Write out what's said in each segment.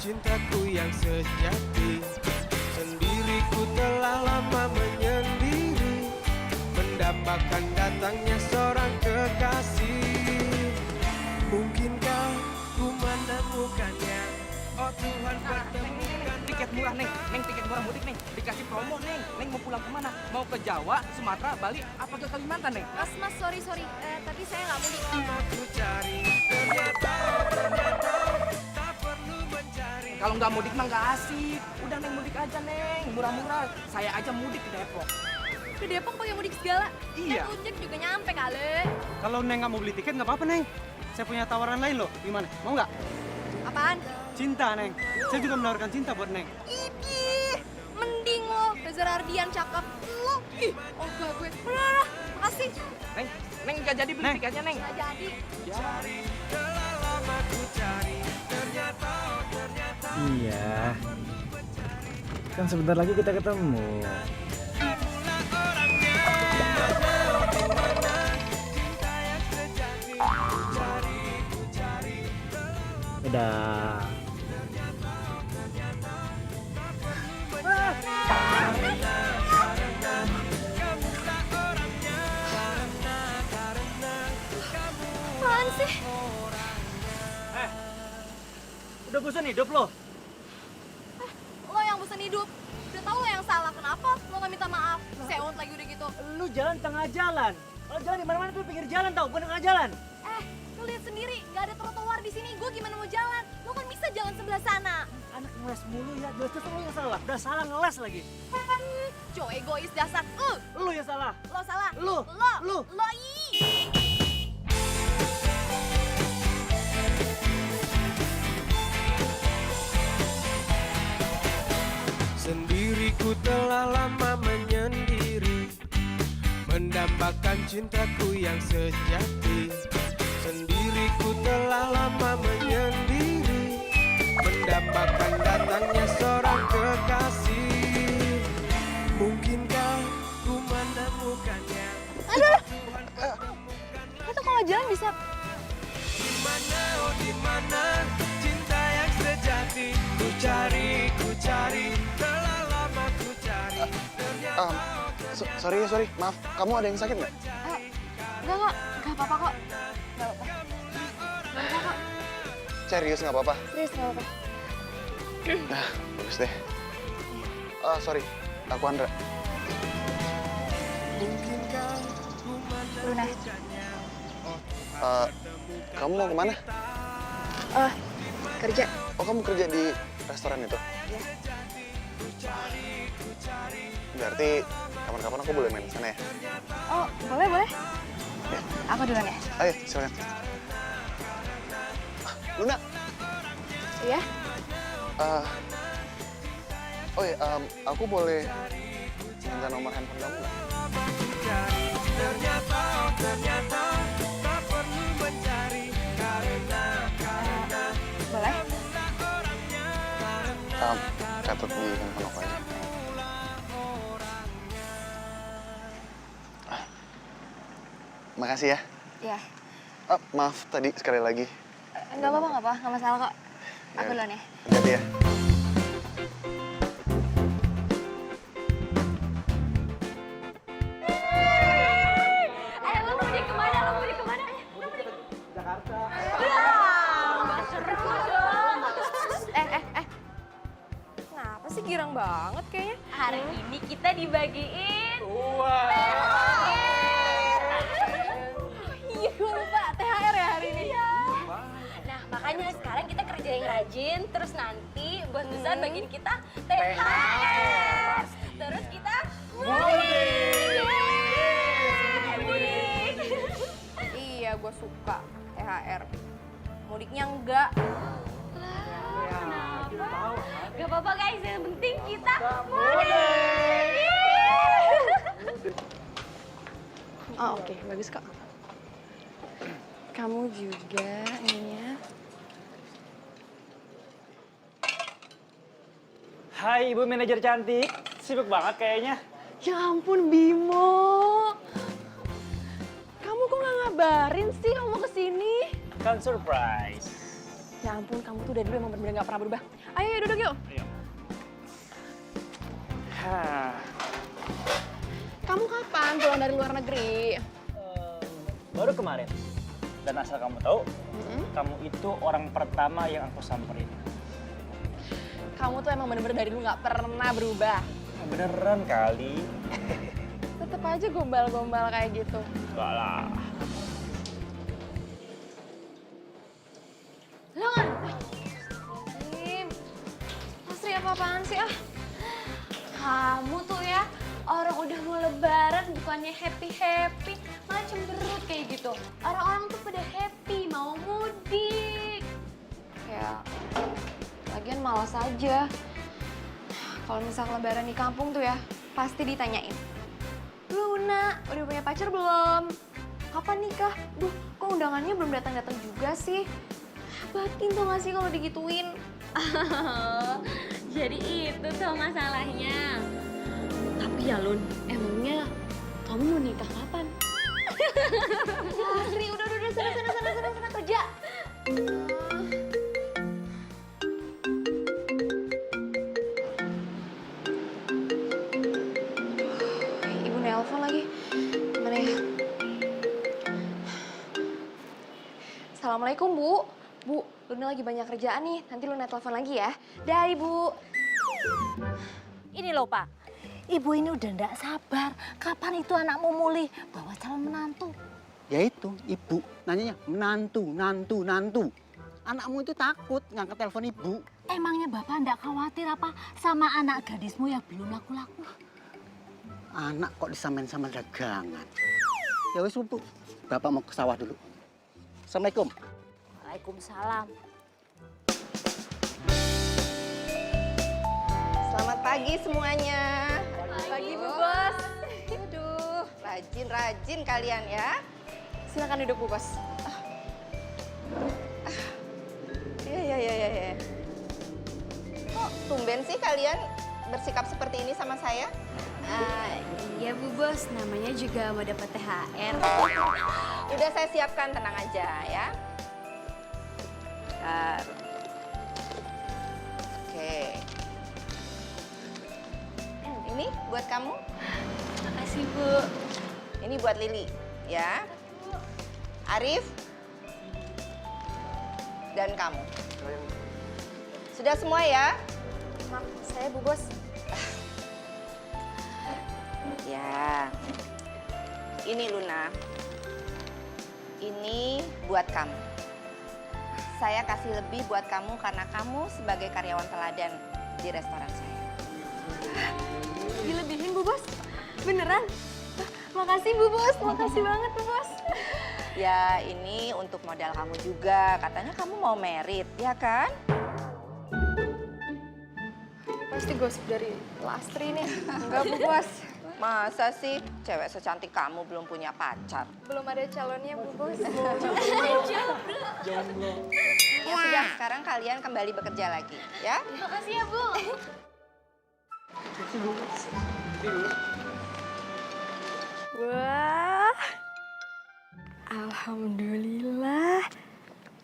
cintaku yang sejati. Sendiriku telah lama menyendiri, mendapatkan datangnya seorang kekasih. Mungkinkah ku menemukannya? Oh Tuhan, pertemukan Tiket murah, Neng. Neng, tiket murah mudik, Neng. Dikasih promo, Neng. Neng mau pulang kemana? Mau ke Jawa, Sumatera, Bali, apa ke Kalimantan, Neng? Mas, sorry. Tapi saya nggak mudik. aku cari, ternyata tak perlu mencari. Kalau nggak mudik mah nggak asik. Udah, Neng, mudik aja, Neng. Murah-murah. Saya aja mudik ke Depok. Ke Depok pakai mudik segala. Iya. Kan Ojek juga nyampe kali. Kalau Neng nggak mau beli tiket nggak apa-apa, Neng. Saya punya tawaran lain loh. Gimana? Mau nggak? Apaan? Cinta, Neng. Saya juga menawarkan cinta buat Neng. Idih, mending lo Reza Ardian cakep. Lo, ih, enggak gue. Bener, makasih. Neng nggak jadi beli Neng. tiketnya, Neng. Nggak jadi. Cari, telah lama ku cari, ternyata. Iya. Kan sebentar lagi kita ketemu. Kamulah orangnya, di mana cinta yang sejati. Ku cari. Dadah. Apaan sih? Udah bosan hidup lo? Lo yang bosan hidup. Udah tahu lo yang salah. Kenapa lo nggak minta maaf? Sewot lagi udah gitu. Lu jalan tengah jalan. Kalau jalan di mana-mana tuh pinggir jalan tau, bukan tengah jalan. Lo lihat sendiri, nggak ada trotoar di sini. Gue gimana mau jalan? Lo kan bisa jalan sebelah sana. Anak ngeles mulu ya, jelas-jelas lu yang salah. Udah salah ngeles lagi. Cowok egois dasar. Lu yang salah. Lo salah. Lu. Lo ih. Sendiriku telah lama menyendiri, mendambakan cintaku yang sejati. Sendiriku telah lama menyendiri, mendambakan datangnya seorang kekasih. Mungkinkah ku menemukannya? Aduh. Lo tuh kalau jalan bisa. Dimana, oh dimana cinta yang sejati? Ku cari, telah lama ku cari. Ternyata Sorry, maaf. Kamu ada yang sakit nggak? Enggak apa-apa kok. Enggak apa-apa kok. Serius nggak apa-apa? Serius enggak apa-apa. Nah, bagus deh. Sorry, aku Andra. mungkinkah ku Luna. menemukannya? Kamu mau kemana? Kerja. Oh, kamu kerja di restoran itu? Iya. Berarti kapan-kapan aku boleh main ke sana ya? Oh, boleh. Ya. Aku duluan ya? Ayo, silakan. Luna. Iya. Oh ya, aku boleh minta nomor handphone kamu nggak? Ternyata tak perlu mencari karena Boleh. Catat di handphone aku aja. Makasih ya. Iya. Maaf tadi sekali lagi. Enggak apa-apa, enggak masalah kok. Aku duluan ya. Hati-hati ya. Lo mudik kemana? Jakarta. Kenapa sih girang banget kayaknya? Hari ini kita dibagiin. Iya, gue lupa. THR ya hari ini. Nah, makanya sekarang kita kerja yang rajin, terus nanti bos besar bagiin kita THR. Terus kita mudik. Iya, gue suka THR. Mudiknya enggak. Gak apa-apa guys, yang penting kita mudik. Oh, oke. Bagus kok. Kamu juga ininya. Hai Ibu manajer cantik, sibuk banget kayaknya. Ya ampun Bimo, kamu kok nggak ngabarin sih kamu mau kesini? Kan surprise. Ya ampun, kamu tuh dari dulu emang bener-bener gak pernah berubah. Ayo, duduk yuk. Kamu kapan pulang dari luar negeri? Baru kemarin. Dan asal kamu tahu, kamu itu orang pertama yang aku samperin. Kamu tuh emang bener-bener dari dulu gak pernah berubah. Beneran kali. Tetep aja gombal-gombal kayak gitu. Enggak lah. Lo kan? Asri apa-apaan sih ah? Kamu tuh ya, orang udah mau lebaran bukannya happy-happy, malah cemberut kayak gitu. Orang-orang tuh pada happy, mau mudik. Ya, lagian malas aja. Kalau misal lebaran di kampung tuh ya, pasti ditanyain. Luna, udah punya pacar belum? Kapan nikah? Duh, kok undangannya belum datang-datang juga sih? Batin tuh gak sih kalau digituin? Jadi itu tuh masalahnya. Tapi ya Lun, emangnya kamu mau nikah kapan? Asri, udah, sana kerja. Ibu nelpon lagi. Gimana ya? Assalamualaikum, Bu. Bu, Luna lagi banyak kerjaan nih. Nanti Luna telepon lagi ya. Dah, Ibu. Ini loh Pak, Ibu ini udah ndak sabar. Kapan itu anakmu mulih bawa calon menantu? Ya itu, Ibu nanyanya nantu. Anakmu itu takut ngangkat telepon Ibu. Emangnya Bapak ndak khawatir apa sama anak gadismu yang belum laku-laku? Anak kok disamain sama dagangan. Ya wis Bu, Bapak mau ke sawah dulu. Assalamualaikum. Waalaikumsalam. Selamat pagi semuanya. Pagi, Bu Bos. Aduh, rajin kalian ya. Silakan duduk, Bu Bos. Ya. Kok tumben sih kalian bersikap seperti ini sama saya? Iya Bu Bos, namanya juga mau dapat THR. Udah saya siapkan, tenang aja ya. Bentar. Oke. Ini buat kamu. Makasih Bu. Ini buat Lili, ya. Arif. Dan kamu. Sudah semua ya? Maaf, saya Bu Bos. Ya. Ini Luna. Ini buat kamu. Saya kasih lebih buat kamu karena kamu sebagai karyawan teladan di restoran saya. Dilebihin, Bu Bos? Beneran? Makasih, Bu Bos. Makasih banget, Bu Bos. Ya, ini untuk modal kamu juga. Katanya kamu mau merit, ya kan? Pasti gosip dari Lastri nih. Enggak, Bu Bos. Masa sih cewek secantik kamu belum punya pacar? Belum ada calonnya, Bu Bos. Ya sudah, sekarang kalian kembali bekerja lagi, ya? Makasih ya Bu. Wah. Alhamdulillah.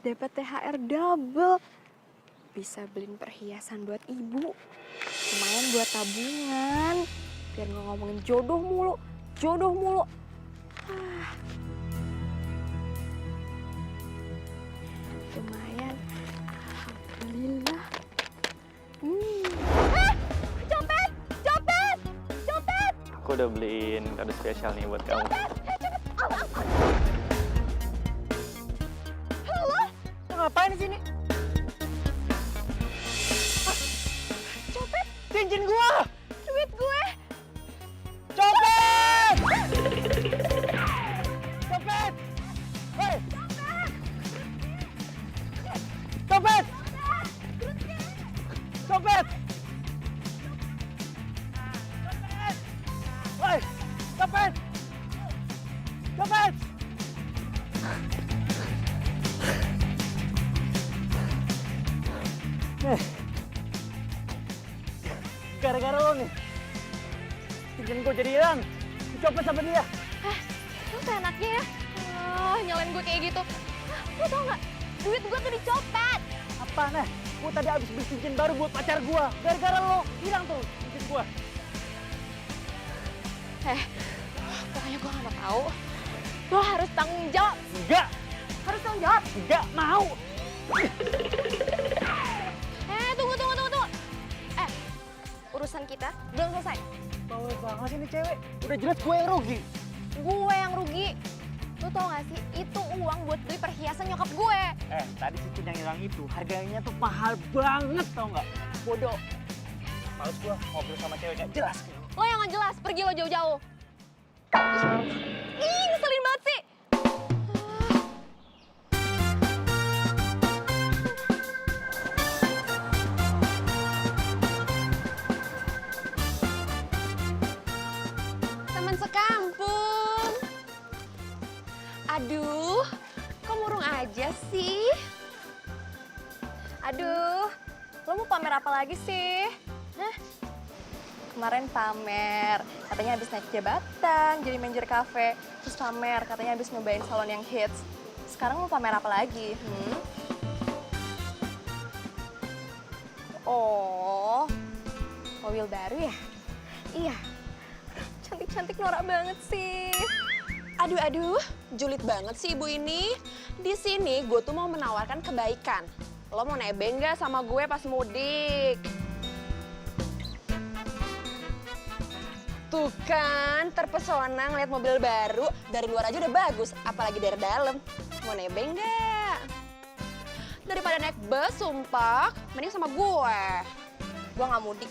Dapat THR double. Bisa beliin perhiasan buat ibu. Lumayan buat tabungan. Biar nggak ngomongin jodoh mulu. Lumayan. Alhamdulillah. Copet! Aku udah beliin kado spesial nih buat kamu. Halo? Lo ngapain di sini? Copet? Cincin gua! Duit gue! Copet! Copet! Hei! Copet! Copet! Hei! Copet! Copet! Gara-gara lo nih, cincin gue jadi hilang, dicopet sama dia. Lu seenaknya ya, nyalain gue kayak gitu. Lu tau gak, duit gue tuh dicopet. kapan? Gue tadi abis beli cincin baru buat pacar gue. Gara-gara lo hilang tuh cincin gue. Pokoknya gue gak mau tahu. Lo harus tanggung jawab. Enggak. Harus tanggung jawab. Enggak mau. Tunggu. Urusan kita belum selesai. Bawel banget sih ini cewek. Udah jelas gue yang rugi. Gue yang rugi. Lo tau gak sih, itu uang buat beli perhiasan nyokap gue. Tadi cincin yang hilang itu harganya tuh mahal banget tau nggak? Bodoh. Males gue ngobrol sama cewek nggak jelas gitu. Lo yang gak jelas, pergi lo jauh-jauh. Ih, ngeselin banget sih. Teman sekampung. Aduh, kok murung aja sih? Aduh, lo mau pamer apa lagi sih? Hah? Kemarin pamer, katanya habis naik jabatan, jadi manajer kafe. Terus pamer, katanya habis nyobain salon yang hits. Sekarang mau pamer apa lagi? Oh, mobil baru ya? Iya, cantik-cantik norak banget sih. Aduh, julid banget sih ibu ini. Di sini gue tuh mau menawarkan kebaikan. Lo mau nebeng gak sama gue pas mudik? Tuh kan, terpesona ngeliat mobil baru. Dari luar aja udah bagus, apalagi dari dalam. Mau nebeng gak? Daripada naik bus, sumpah, mending sama gue. Gue gak mudik.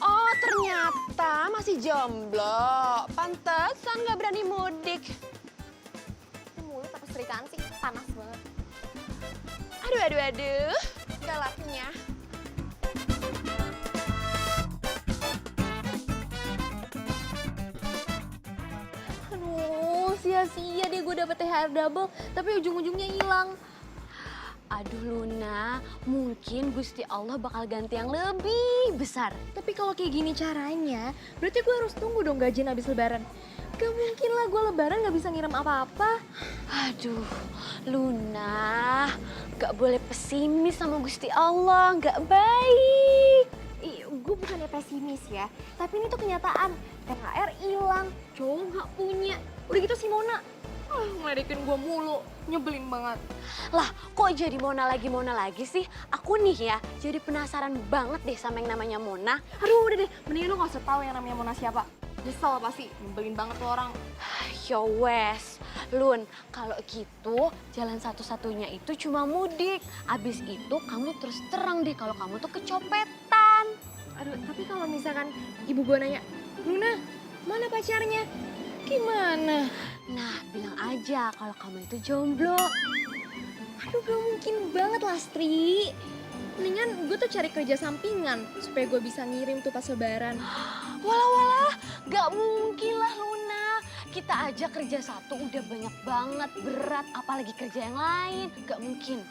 Oh, ternyata masih jomblo. Pantesan gak berani mudik. Ini mulut apa serikaan sih? Panas banget. Aduh. Galaknya. Aduh, sia-sia deh gue dapet THR double, tapi ujung-ujungnya hilang. Aduh Luna, mungkin Gusti Allah bakal ganti yang lebih besar. Tapi kalau kayak gini caranya, berarti gue harus tunggu dong gajian habis lebaran. Gak mungkin lah gue lebaran gak bisa ngirim apa-apa. Aduh, Luna, gak boleh pesimis sama Gusti Allah, gak baik. Gue bukannya pesimis ya, tapi ini tuh kenyataan. THR hilang, cowok gak punya. Udah gitu si Mona, ngeledekin gue mulu, nyebelin banget. Lah, kok jadi Mona lagi sih? Aku nih ya, jadi penasaran banget deh sama yang namanya Mona. Aduh udah deh, mendingan lo gak usah tau yang namanya Mona siapa. Nyesel pasti, nyebelin banget tuh orang. Yo wes, Lun, kalau gitu jalan satu-satunya itu cuma mudik. Abis itu kamu terus terang deh kalau kamu tuh kecopetan. Aduh, tapi kalau misalkan ibu gue nanya, Luna, mana pacarnya? Gimana? Nah, bilang aja kalau kamu itu jomblo. Aduh, gak mungkin banget Lastri. Mendingan gue tuh cari kerja sampingan supaya gue bisa ngirim tuh pas lebaran. Walah, gak mungkin lah Luna. Kita aja kerja satu udah banyak banget, berat, apalagi kerja yang lain. Gak mungkin.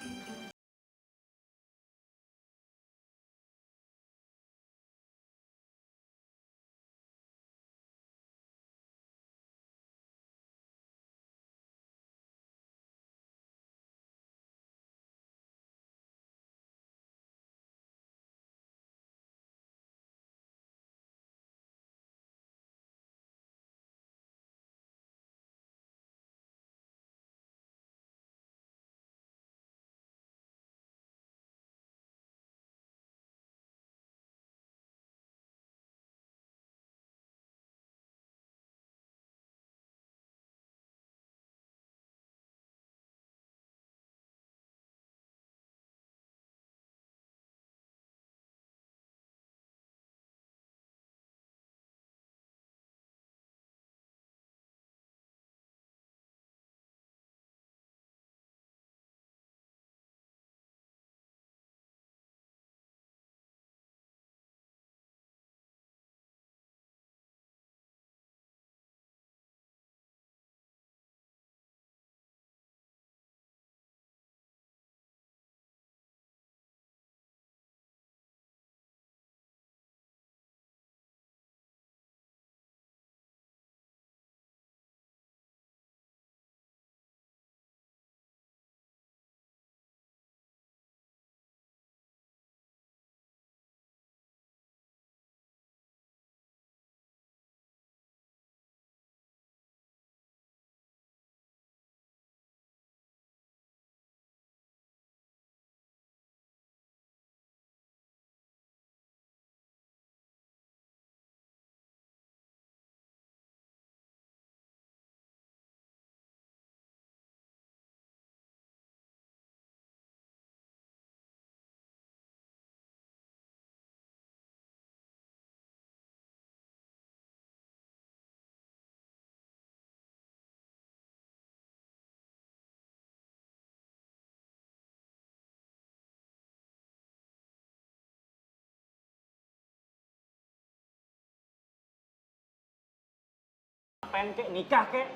ngapain kek, nikah kek.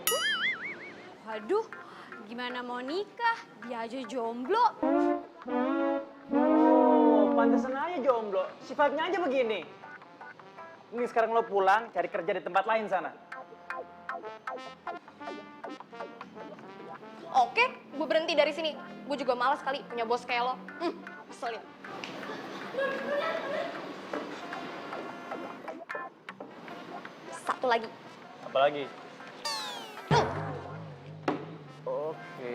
Waduh, gimana mau nikah? Dia aja jomblo. Oh, pantesan aja jomblo. Sifatnya aja begini. Ini sekarang lo pulang, cari kerja di tempat lain sana. Oke, gue berhenti dari sini. Gue juga malas kali punya bos kayak lo. Keselin. Satu lagi. Apa lagi? Oke.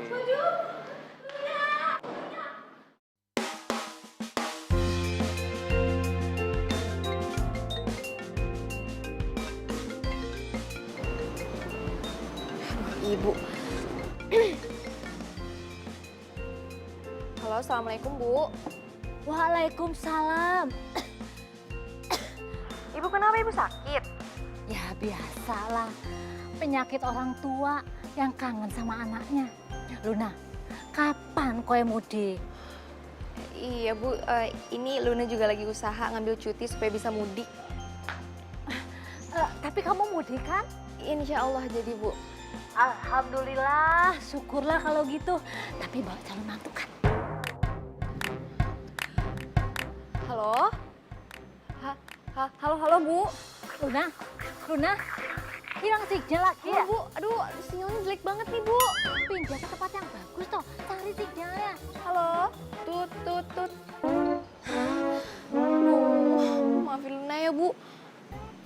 Ibu. Halo, assalamualaikum Bu. Waalaikumsalam. Ibu kenapa ibu sakit? Ya biasalah, penyakit orang tua yang kangen sama anaknya. Luna, kapan koe mudik? Iya Bu, ini Luna juga lagi usaha ngambil cuti supaya bisa mudik. Tapi kamu mudik kan? Insya Allah jadi Bu. Alhamdulillah, syukurlah kalau gitu. Tapi bawa calon mantu kan? Halo? Halo Bu. Luna, hilang sinyal lagi ya? Bu, aduh sinyalnya jelek banget nih Bu. Pindah ke tempat yang bagus toh, cari sinyalnya. Halo? Tut. Aduh, maafin Luna ya Bu.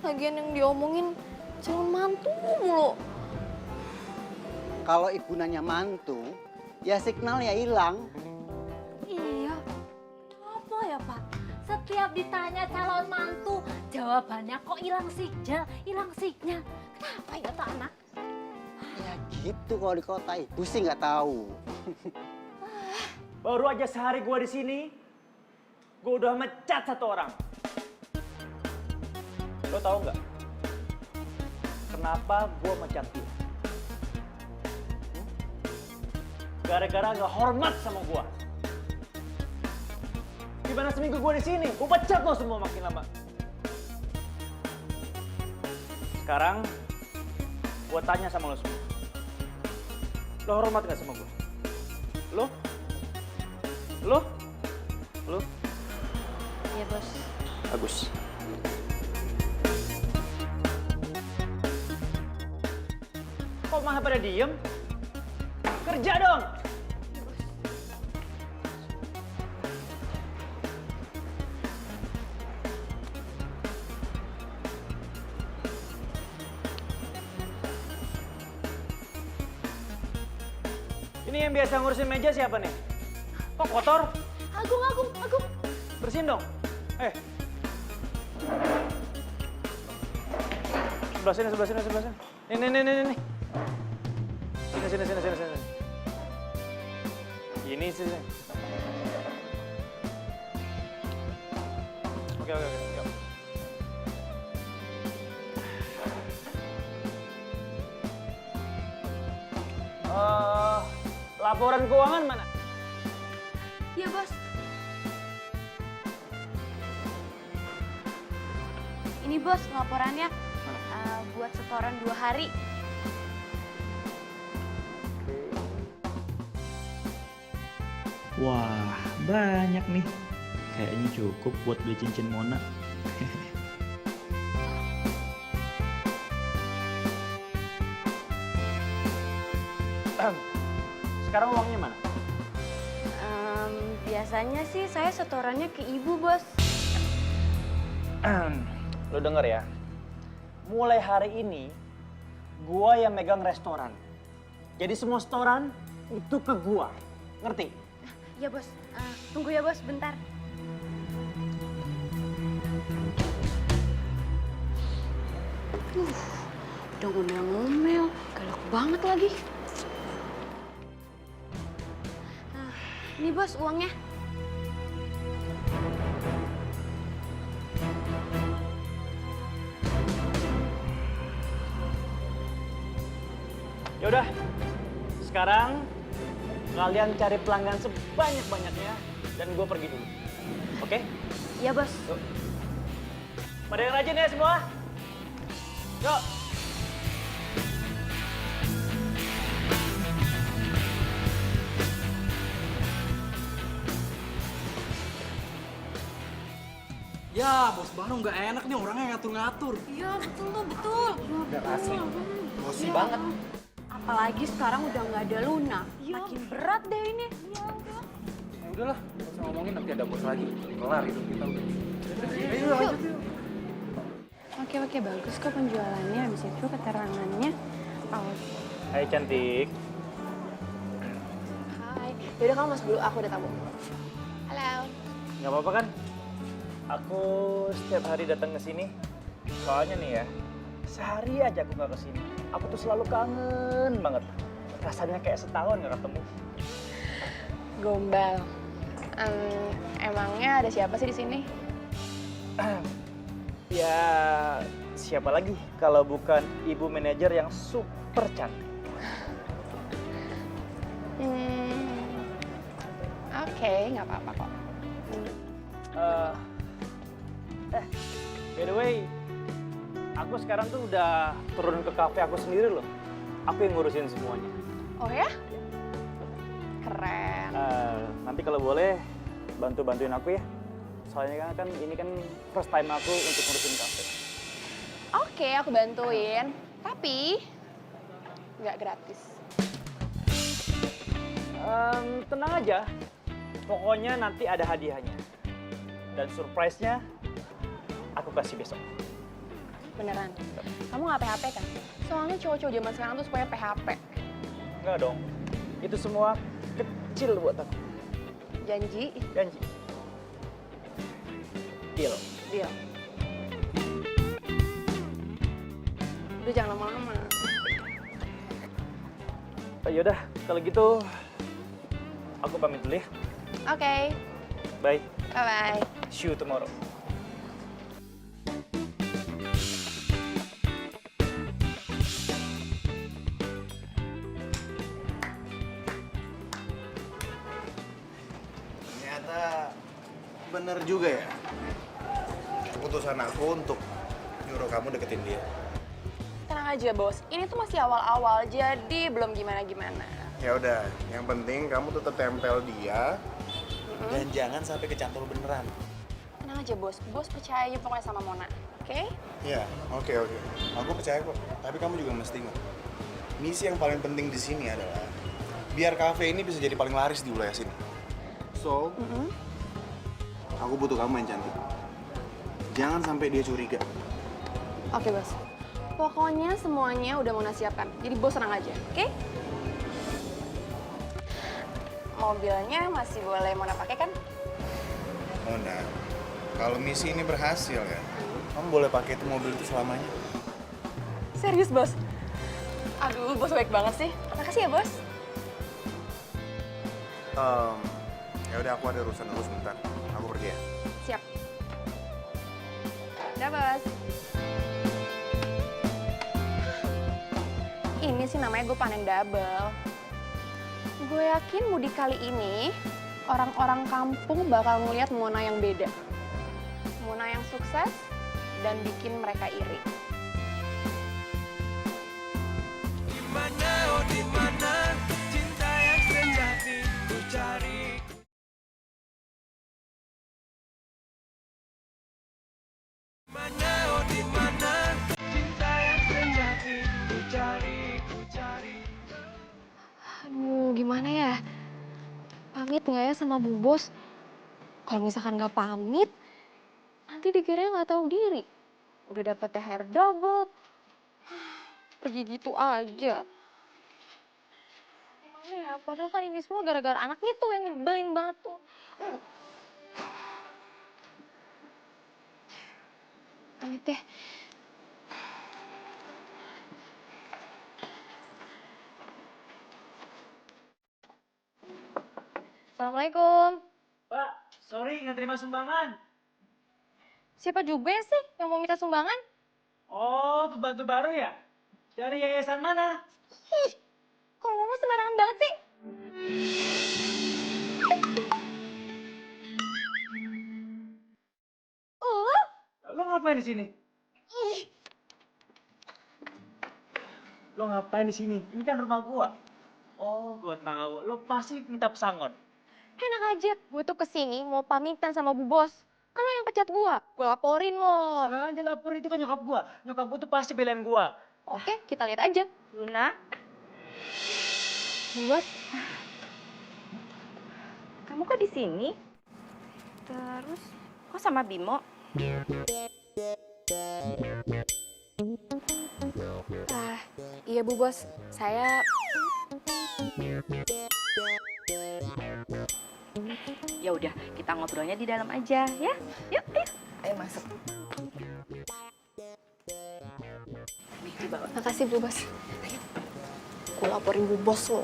Lagian yang diomongin calon mantu mulu. Kalau ibu nanya mantu, ya signalnya hilang. Iya. Apa ya Pak? Setiap ditanya calon mantu, jawabannya kok hilang sinyal. Kenapa ya tak anak? Ya gitu kalau di kota, ibu sih nggak tahu. Baru aja sehari gua di sini, gua udah mecat satu orang. Lo tahu nggak? Kenapa gua mecat dia? Gara-gara nggak hormat sama gua. Gimana seminggu gua di sini? Gua pecat lo semua makin lama. Sekarang gua tanya sama lo semua. Lo hormat nggak sama gua? Lo? Iya Bos. Bagus. Kok malah pada diem? Kerja dong! Ini yang biasa ngurusin meja siapa nih? Kok kotor? Agung. Bersihin dong. Sebelah sini. Nih. Sini. Ini sih. Oke, yuk. Laporan keuangan mana? Iya Bos. Ini Bos laporannya buat setoran 2 hari. Wah, banyak nih. Kayaknya cukup buat beli cincin Mona. Sekarang uangnya mana? Biasanya sih saya setorannya ke Ibu Bos. Lo denger ya, mulai hari ini gua yang megang restoran. Jadi semua setoran itu ke gua, ngerti? Ya Bos, tunggu ya Bos bentar. Udah ngomel-ngomel, galak banget lagi. Ini Bos uangnya. Yaudah, sekarang kalian cari pelanggan sebanyak-banyaknya dan gue pergi dulu. Oke? Iya Bos. Yuk. Pada yang rajin ya semua. Yuk. Ya, bos baru nggak enak nih orangnya ngatur-ngatur. Iya betul tuh, betul. Udah asli. Bosi banget. Apalagi sekarang udah nggak ada Luna. Makin berat deh ini. Ya udahlah, nggak usah ngomongin nanti ada bos lagi. Kelar itu kita udah. Ayo lanjut yuk. Oke, bagus kok penjualannya. Habis itu keterangannya. Hai cantik. Hai. Yaudah kamu masuk dulu, aku udah tamu. Halo. Nggak apa-apa kan? Aku setiap hari datang ke sini. Soalnya nih ya, sehari aja aku nggak ke sini. Aku tuh selalu kangen banget. Rasanya kayak setahun nggak ketemu. Gombal. Emangnya ada siapa sih di sini? Ya, siapa lagi kalau bukan ibu manajer yang super cantik. Oke, nggak apa-apa kok. By the way, aku sekarang tuh udah turun ke kafe aku sendiri loh. Aku yang ngurusin semuanya. Oh ya? Keren. Nanti kalau boleh bantuin aku ya. Soalnya kan ini kan first time aku untuk ngurusin kafe. Oke, aku bantuin. Tapi nggak gratis. Tenang aja. Pokoknya nanti ada hadiahnya. Dan surprise-nya aku kasih besok. Beneran? Kamu nggak PHP kan? Soalnya cowok-cowok zaman sekarang tuh supaya PHP. Enggak dong. Itu semua kecil buat aku. Janji? Janji. Deal. Deal. Udah jangan lama-lama. Yaudah, kalau gitu aku pamit dulu ya. Oke. Bye. Bye-bye. See you tomorrow. Ternyata bener juga ya. Keputusan aku untuk nyuruh kamu deketin dia. Tenang aja bos, ini tuh masih awal-awal, jadi belum gimana-gimana. Ya udah, yang penting kamu tetap tempel dia dan jangan sampai kecantol beneran. Tenang aja bos percaya aja pokoknya sama Mona, oke? Iya, oke. Aku percaya kok. Tapi kamu juga mesti ingat. Misi yang paling penting di sini adalah biar kafe ini bisa jadi paling laris di wilayah sini. So, aku butuh kamu yang cantik. Jangan sampai dia curiga. Oke bos. Pokoknya semuanya udah Mona siapkan. Jadi bos tenang aja, oke? Mobilnya masih boleh Mona pakai kan? Mona, kalau misi ini berhasil ya, kamu boleh pakai itu mobil itu selamanya. Serius bos? Aduh, bos baik banget sih. Makasih ya bos. Ya udah, aku ada urusan dulu sebentar. Aku pergi ya. Siap. Udah bos. Ini sih namanya gue panen double. Gue yakin mudik kali ini orang-orang kampung bakal ngeliat Mona yang beda. Mona yang sukses dan bikin mereka iri. Dimana, oh dimana cinta yang sejati ku cari. Dimana, oh dimana cinta yang sejati ku cari. Aduh, gimana ya? Pamit nggak ya sama Bu Bos? Kalau misalkan nggak pamit, nanti dikiranya nggak tahu diri. Udah dapet THR double, pergi gitu aja. Gimana ya? Padahal kan ini semua gara-gara anaknya tuh yang nyebelin banget tuh. Pamit deh. Assalamualaikum. Pak, sorry nggak terima sumbangan. Siapa juga sih yang mau minta sumbangan? Oh, pembantu baru ya? Dari yayasan mana? Ih, kok ngomong sembarangan banget sih? Lo ngapain di sini? Lo ngapain di sini? Ini kan rumah gua. Oh, gua tahu. Lo pasti minta pesangon. Enak aja, gue tuh kesini mau pamitan sama Bu Bos. Kan lo yang pecat gue laporin lo. Jangan laporin, itu kan nyokap gue. Nyokap gue tuh pasti belain gue. Oke, kita lihat aja. Luna, Bu Bos, kamu kok di sini? Terus, kok sama Bimo? Iya Bu Bos, saya... Ya udah, kita ngobrolnya di dalam aja ya. Yuk, ayo. Ayo masuk. Nih, dibawa. Makasih Bu Bos. Gue laporin Bu Bos lo.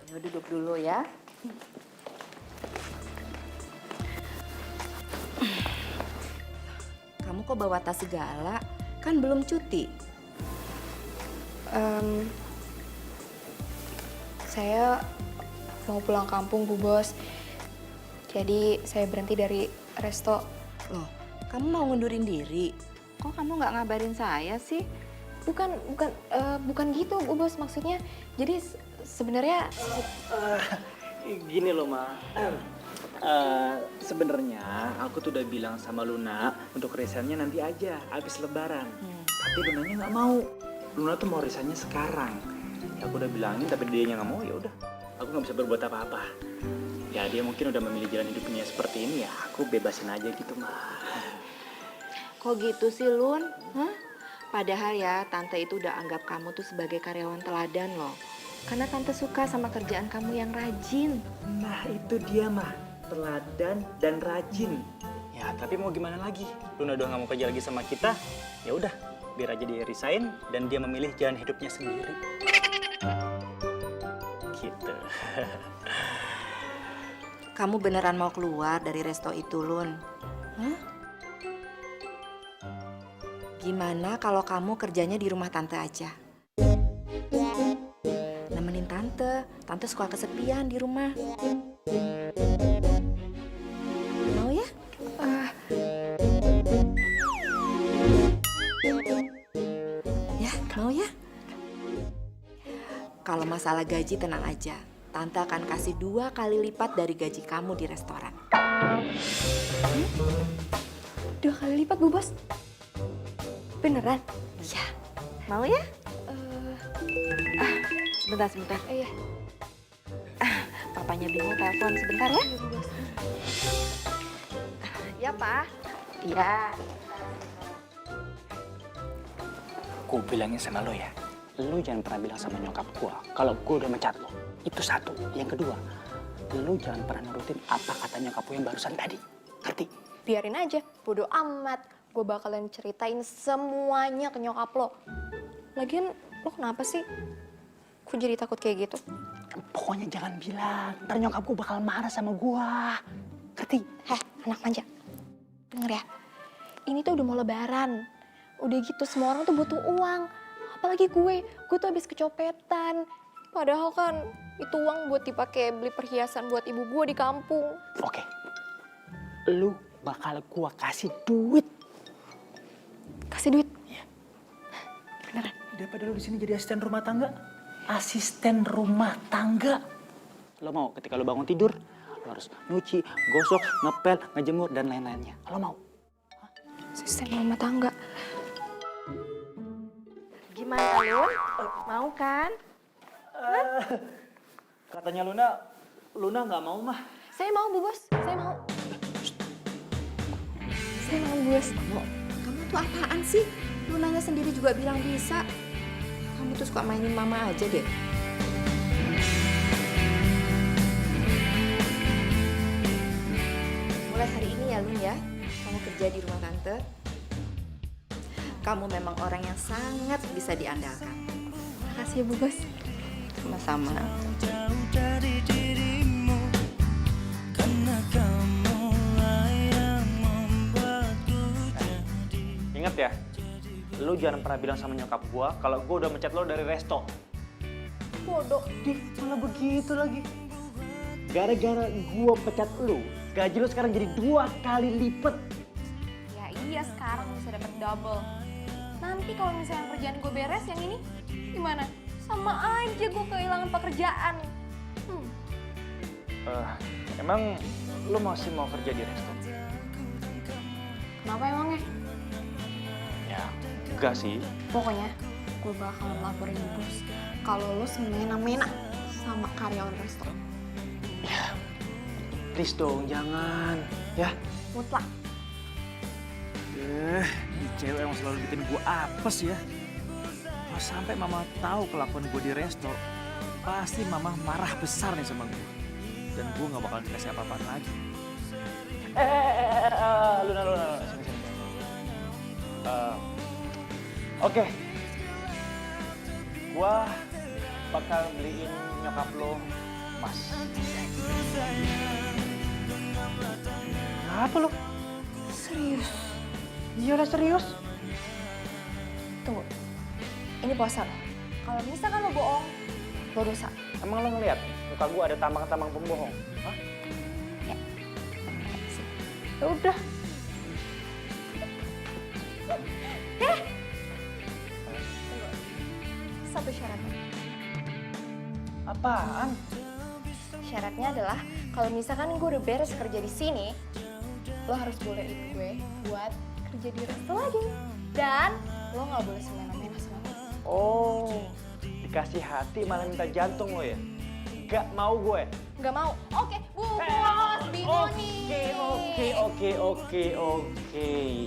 Ayo duduk dulu ya. Kamu kok bawa tas segala? Kan belum cuti. Saya mau pulang kampung Bu Bos. Jadi saya berhenti dari resto. Loh, kamu mau ngundurin diri? Kok kamu nggak ngabarin saya sih? Bukan gitu Bu Bos, maksudnya. Jadi sebenarnya Gini loh, Ma. Sebenarnya aku tuh udah bilang sama Luna untuk resignnya nanti aja habis Lebaran. Tapi Lunanya nggak mau. Luna tuh mau resignnya sekarang. Ya aku udah bilangin tapi dianya nggak mau, ya udah. Aku nggak bisa berbuat apa-apa. Ya dia mungkin udah memilih jalan hidupnya seperti ini, ya aku bebasin aja gitu, Ma. Kok gitu sih, Lun? Hah? Padahal ya, Tante itu udah anggap kamu tuh sebagai karyawan teladan loh. Karena Tante suka sama kerjaan kamu yang rajin. Nah, itu dia, Ma. Teladan dan rajin. Ya, tapi mau gimana lagi? Luna udah nggak mau kerja lagi sama kita. Ya udah, biar aja dia resign dan dia memilih jalan hidupnya sendiri. Gitu. Kamu beneran mau keluar dari resto itu, Lun? Hah? Gimana kalau kamu kerjanya di rumah Tante aja? Nemenin Tante. Tante suka kesepian di rumah. Mau ya? Ya, mau ya? Kalau masalah gaji tenang aja. Tante akan kasih 2 kali lipat dari gaji kamu di restoran. 2 kali lipat Bu Bos? Beneran? Iya. Mau ya? Sebentar. Iya. Papanya Bimo telepon sebentar ya. Ya, Pak. Iya. Gue bilangin sama lo ya, lo jangan pernah bilang sama nyokap gue kalau gue udah mecat lo. Itu satu. Yang kedua, lo jangan pernah nurutin apa kata nyokap lo yang barusan tadi. Ngerti? Biarin aja, bodo amat. Gue bakalan ceritain semuanya ke nyokap lo. Lagian lo kenapa sih? Gue jadi takut kayak gitu. Pokoknya jangan bilang, ntar nyokap gue bakal marah sama gue. Ngerti? Heh, anak manja. Denger ya, ini tuh udah mau Lebaran. Udah gitu semua orang tuh butuh uang. Apalagi gue tuh habis kecopetan. Padahal kan itu uang buat dipakai beli perhiasan buat ibu gue di kampung. Oke, lu bakal gue kasih duit. Kasih duit? Iya. Beneran? Daripada lu di sini jadi asisten rumah tangga. Asisten rumah tangga. Lo mau ketika lo bangun tidur, lo harus nyuci, gosok, ngepel, ngejemur, dan lain-lainnya. Lo mau? Asisten rumah tangga. Gimana, Lun? Mau kan? Katanya Luna nggak mau, Mah. Saya mau, Bu Bos. Saya mau. Saya mau, Bu Bos. Kamu tuh apaan sih? Lunanya sendiri juga bilang bisa. Kamu tuh suka mainin mama aja deh. Mulai hari ini ya, Lun ya. Kamu kerja di rumah Tante. Kamu memang orang yang sangat bisa diandalkan. Makasih ya, Bu Bos. Sama-sama. Jauh dari dirimu, karena kamulah yang membuatku jadi. Ingat ya, lu jangan pernah bilang sama nyokap gua kalau gua udah mecat lo dari resto. Bodoh. Dih, malah begitu lagi. Gara-gara gua pecat lu, gaji lu sekarang jadi 2 kali lipat. Ya iya, sekarang bisa dapat double. Nanti kalau misalnya kerjaan gue beres yang ini, gimana? Sama aja gue kehilangan pekerjaan. Emang lu masih mau kerja di resto? Kenapa emangnya? Ya, enggak sih. Pokoknya gue bakalan laporin bos kalau lo semena-mena sama karyawan resto. Ya, please dong, jangan. Ya. Mutlak. Ini cewek emang selalu bikin gue apes ya. Kalau sampai mama tahu kelakuan gue di resto, pasti mama marah besar nih sama gue. Dan gue gak bakal dikasih apa-apaan lagi. Luna, sini. Oke. Gue bakal beliin nyokap lo emas. Apa lo? Serius? Iya lah serius. Tunggu, ini puasa lo. Kalau misalkan lo bohong, lo dosa. Emang lo ngeliat muka gue ada tambang-tambang pembohong? Hah? Ya udah. Satu syaratnya. Apaan? Syaratnya adalah kalau misalkan gue udah beres kerja di sini, lo harus bolehin gue buat kerja di resto lagi. Dan lo nggak boleh semena-mena sama gue. Oh, dikasih hati malah minta jantung lo ya? Gak mau gue. Nggak mau? Oke, bos, bingung nih. Oke,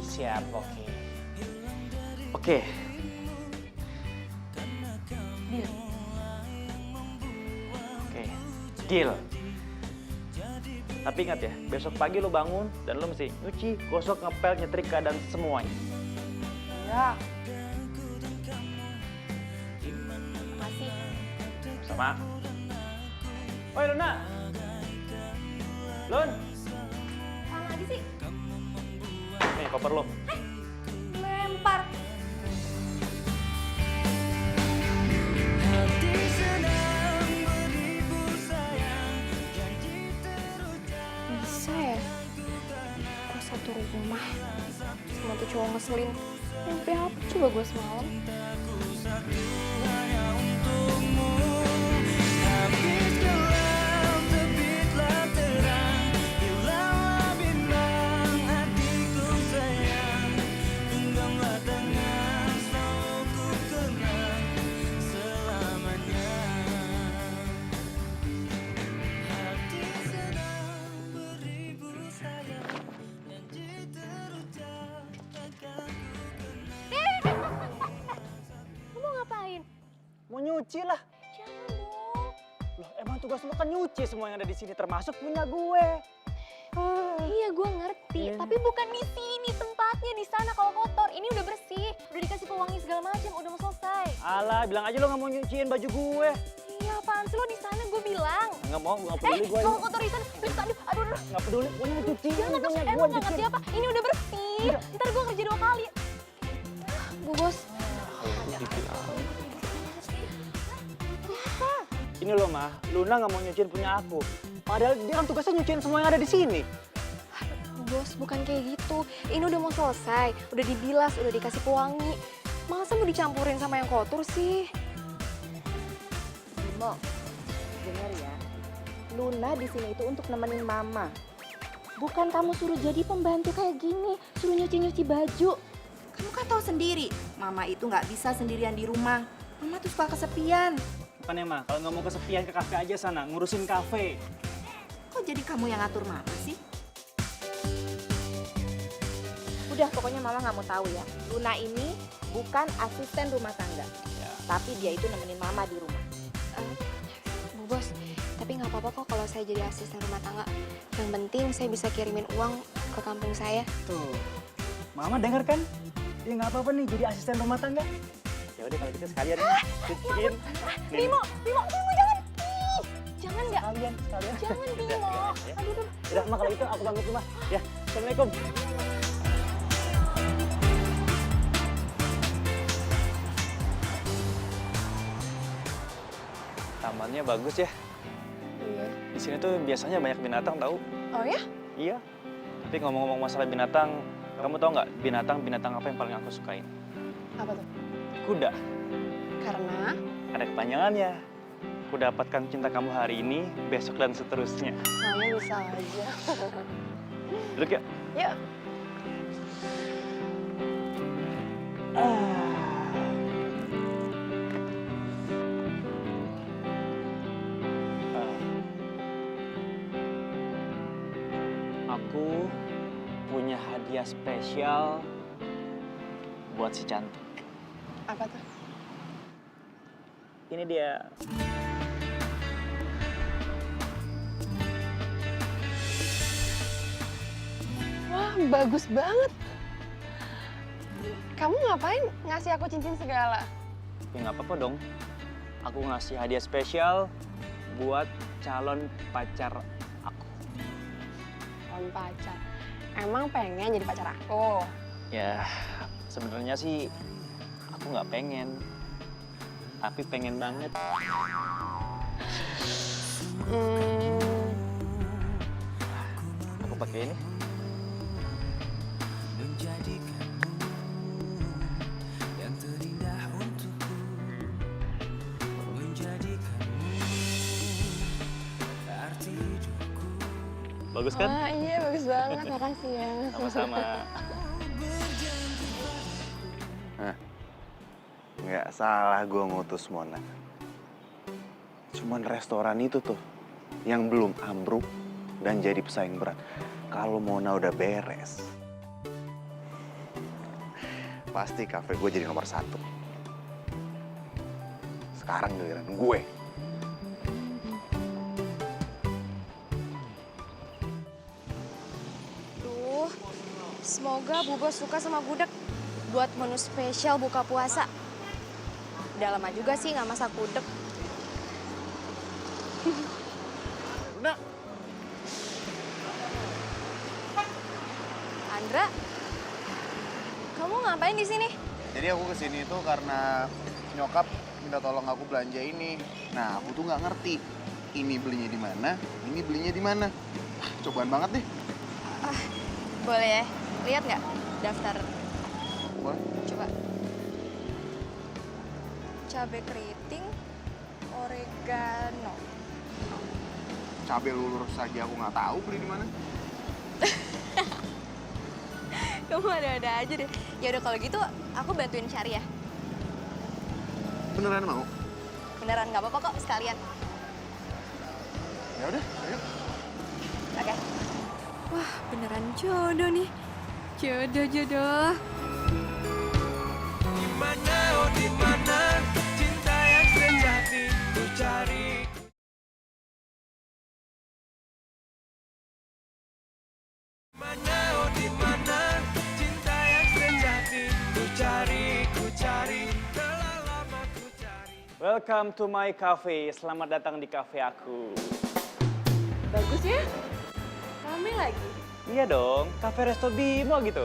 siap, oke. Oke. Deal. Oke, deal. Tapi ingat ya, besok pagi lo bangun dan lo mesti nyuci, gosok, ngepel, nyetrika, dan semuanya. Ya. Makasih. Sama. Oi Luna. Lun. Mana lagi sih? Nih koper lo. Lempar. Bisa ya? Gue satu rumah sama tuh cowok ngeselin. Mimpi apa coba gue semalam? Mau nyuci lah. Jangan dong. Loh, emang tugas lo kan nyuci semua yang ada di sini, termasuk punya gue. Iya, gue ngerti. Tapi bukan di sini tempatnya, di sana kalau kotor. Ini udah bersih, udah dikasih pewangi segala macam, udah mau selesai. Alah, bilang aja lo nggak mau nyuciin baju gue. Iya, apaan sih lo di sana? Gue bilang. Nggak mau, nggak peduli gue. Kalau kotor di sana, aduh. Nggak peduli, gue mau cuciin. Jangan dong, emang nggak ngerti apa? Ini udah bersih. Ntar gue kerja 2 kali. Bu Bos. Ini loh mah, Luna nggak mau nyuciin punya aku. Padahal dia kan tugasnya nyuciin semua yang ada di sini. Bos, bukan kayak gitu. Ini udah mau selesai, udah dibilas, udah dikasih pewangi. Masa mau dicampurin sama yang kotor sih? Bimo, dengar ya. Luna di sini itu untuk nemenin Mama. Bukan kamu suruh jadi pembantu kayak gini, suruh nyuci-nyuci baju. Kamu kan tahu sendiri, Mama itu nggak bisa sendirian di rumah. Mama tuh suka kesepian. Bukannya mah, kalau nggak mau kesepian ke kafe aja sana, ngurusin kafe. Kok jadi kamu yang ngatur Mama sih? Udah, pokoknya Mama nggak mau tahu ya. Luna ini bukan asisten rumah tangga, tapi dia itu nemenin Mama di rumah. Bu Bos, tapi nggak apa-apa kok kalau saya jadi asisten rumah tangga. Yang penting saya bisa kirimin uang ke kampung saya. Tuh, Mama denger kan? Dia nggak apa-apa nih jadi asisten rumah tangga. Ya udah kalau gitu sekalian cuciin. Bimo, jangan. Ih, jangan nggak? Sekalian. Jangan Bimo. Aduh. Udah, Mah kalau itu aku pamit rumah. Ya, Assalamualaikum. Tamannya bagus ya. Iya. Di sini tuh biasanya banyak binatang tahu. Oh ya? Iya. Tapi ngomong-ngomong masalah binatang, kamu tahu nggak binatang apa yang paling aku sukain? Apa tuh? Kuda. Karena? Ada kepanjangannya. Ku dapatkan cinta kamu hari ini, besok dan seterusnya. Kamu bisa aja. Duduk yuk. Yuk. Aku punya hadiah spesial buat si cantik. Apa tuh? Ini dia. Wah, bagus banget. Kamu ngapain ngasih aku cincin segala? Ya nggak apa-apa dong. Aku ngasih hadiah spesial buat calon pacar aku. Calon pacar. Emang pengen jadi pacar aku? Ya, sebenarnya sih aku nggak pengen. Tapi pengen banget. Aku pakai ini. Bagus kan? Wah, iya bagus banget. Makasih ya. Sama-sama. Nah, nggak salah gue ngutus Mona. Cuman restoran itu tuh yang belum ambruk dan jadi pesaing berat. Kalau Mona udah beres, pasti kafe gue jadi nomor 1. Sekarang giliran gue. Duh, semoga Bu Bos suka sama gudeg buat menu spesial buka puasa. Udah lama juga sih nggak masak gudeg. Luna. Andra, kamu ngapain di sini? Jadi aku kesini tuh karena nyokap minta tolong aku belanja ini. Nah, aku tuh nggak ngerti ini belinya di mana, ini belinya di mana. Cobaan banget deh. Boleh ya? Lihat nggak daftar? Boleh. Coba. Cabai keriting, oregano. Cabai lulur saja aku nggak tahu beli di mana. Kamu ada-ada aja deh. Ya udah kalau gitu aku bantuin cari ya. Beneran mau? Beneran nggak apa-apa kok sekalian. Ya udah, ayo. Oke. Wah, beneran jodoh nih. Jodoh. Dimana, oh dimana cinta yang sejati ku cari. Dimana, oh dimana cinta yang sejati ku cari. Telah lama ku cari. Welcome to my cafe. Selamat datang di cafe aku. Bagus ya? Rame lagi. Iya dong, cafe Resto Bimo gitu.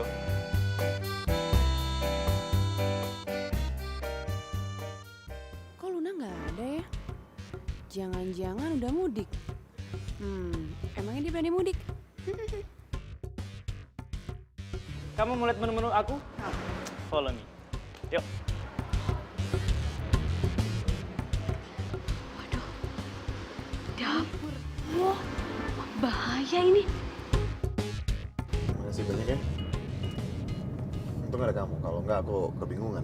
Kok Luna nggak ada ya? Jangan-jangan udah mudik. Emangnya dia berani mudik? Kamu mau lihat menu-menu aku? Follow me. Yuk. Dapur. Wah, bahaya ini. Makasih banyak ya. Untung ada kamu, kalau nggak aku kebingungan.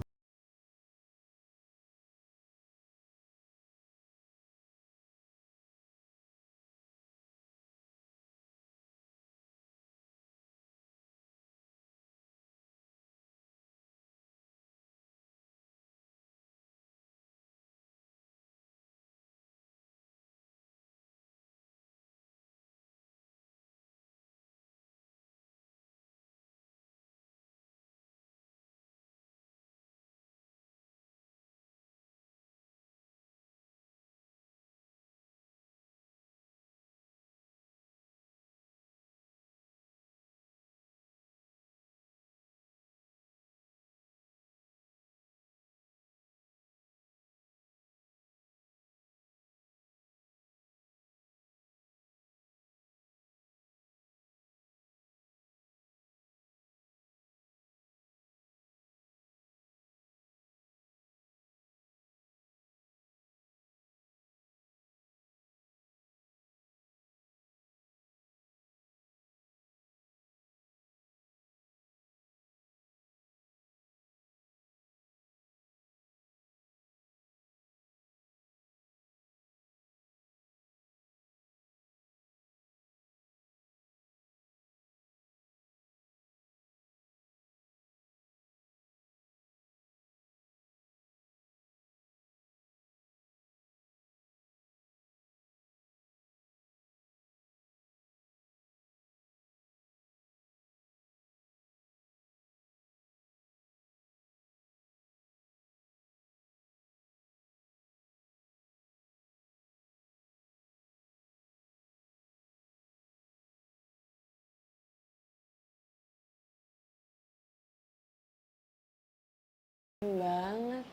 Banget.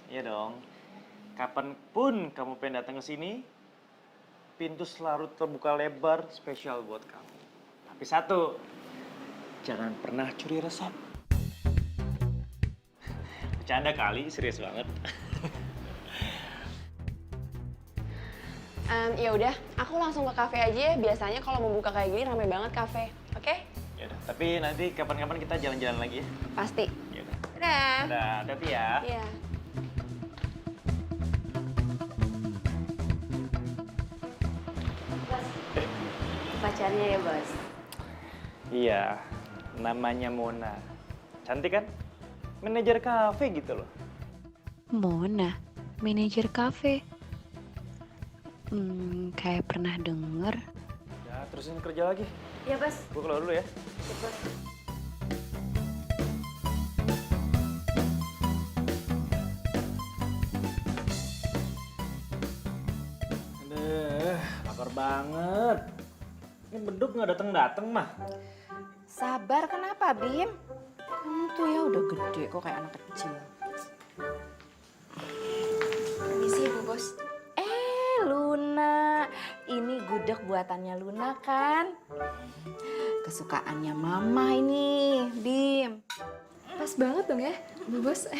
Iya dong. Kapanpun kamu pengen datang ke sini, pintu selalu terbuka lebar spesial buat kamu. Tapi satu, jangan pernah curi resep. Bercanda kali, serius banget. Ya udah, aku langsung ke kafe aja ya. Biasanya kalau mau buka kayak gini rame banget kafe. Oke? Ya udah, tapi nanti kapan-kapan kita jalan-jalan lagi ya. Pasti. Ya udah. Dadah. Udah, hati-hati ya. Iya. Pacarnya ya, Bos? Iya, namanya Mona. Cantik kan? Manajer kafe gitu loh. Mona, manajer kafe. Kayak pernah denger. Ya, terusin kerja lagi. Iya, Bos. Gue keluar dulu ya. Bos. Aduh, lapar banget. Ini beduk nggak datang-datang mah. Sabar, kenapa, Bim? Kamu tuh ya udah gede kok kayak anak kecil. Permisi, Bu Bos. Luna, ini gudeg buatannya Luna kan? Kesukaannya Mama ini, Bim. Pas banget dong ya, Bu Bos.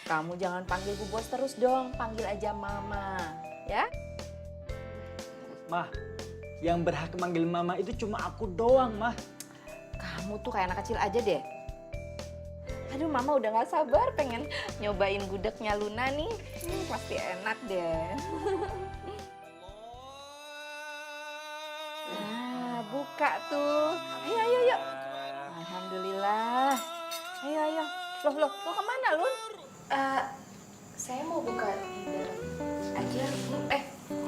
Kamu jangan panggil Bu Bos terus dong, panggil aja Mama, ya? Mah, yang berhak manggil mama itu cuma aku doang, Mah. Kamu tuh kayak anak kecil aja deh. Aduh, Mama udah gak sabar pengen nyobain gudegnya Luna nih. Pasti enak deh. Nah, buka tuh. Ayo, ayo, yuk. Alhamdulillah. Ayo, ayo. Loh, kemana, Lun? Saya mau buka di dalam aja.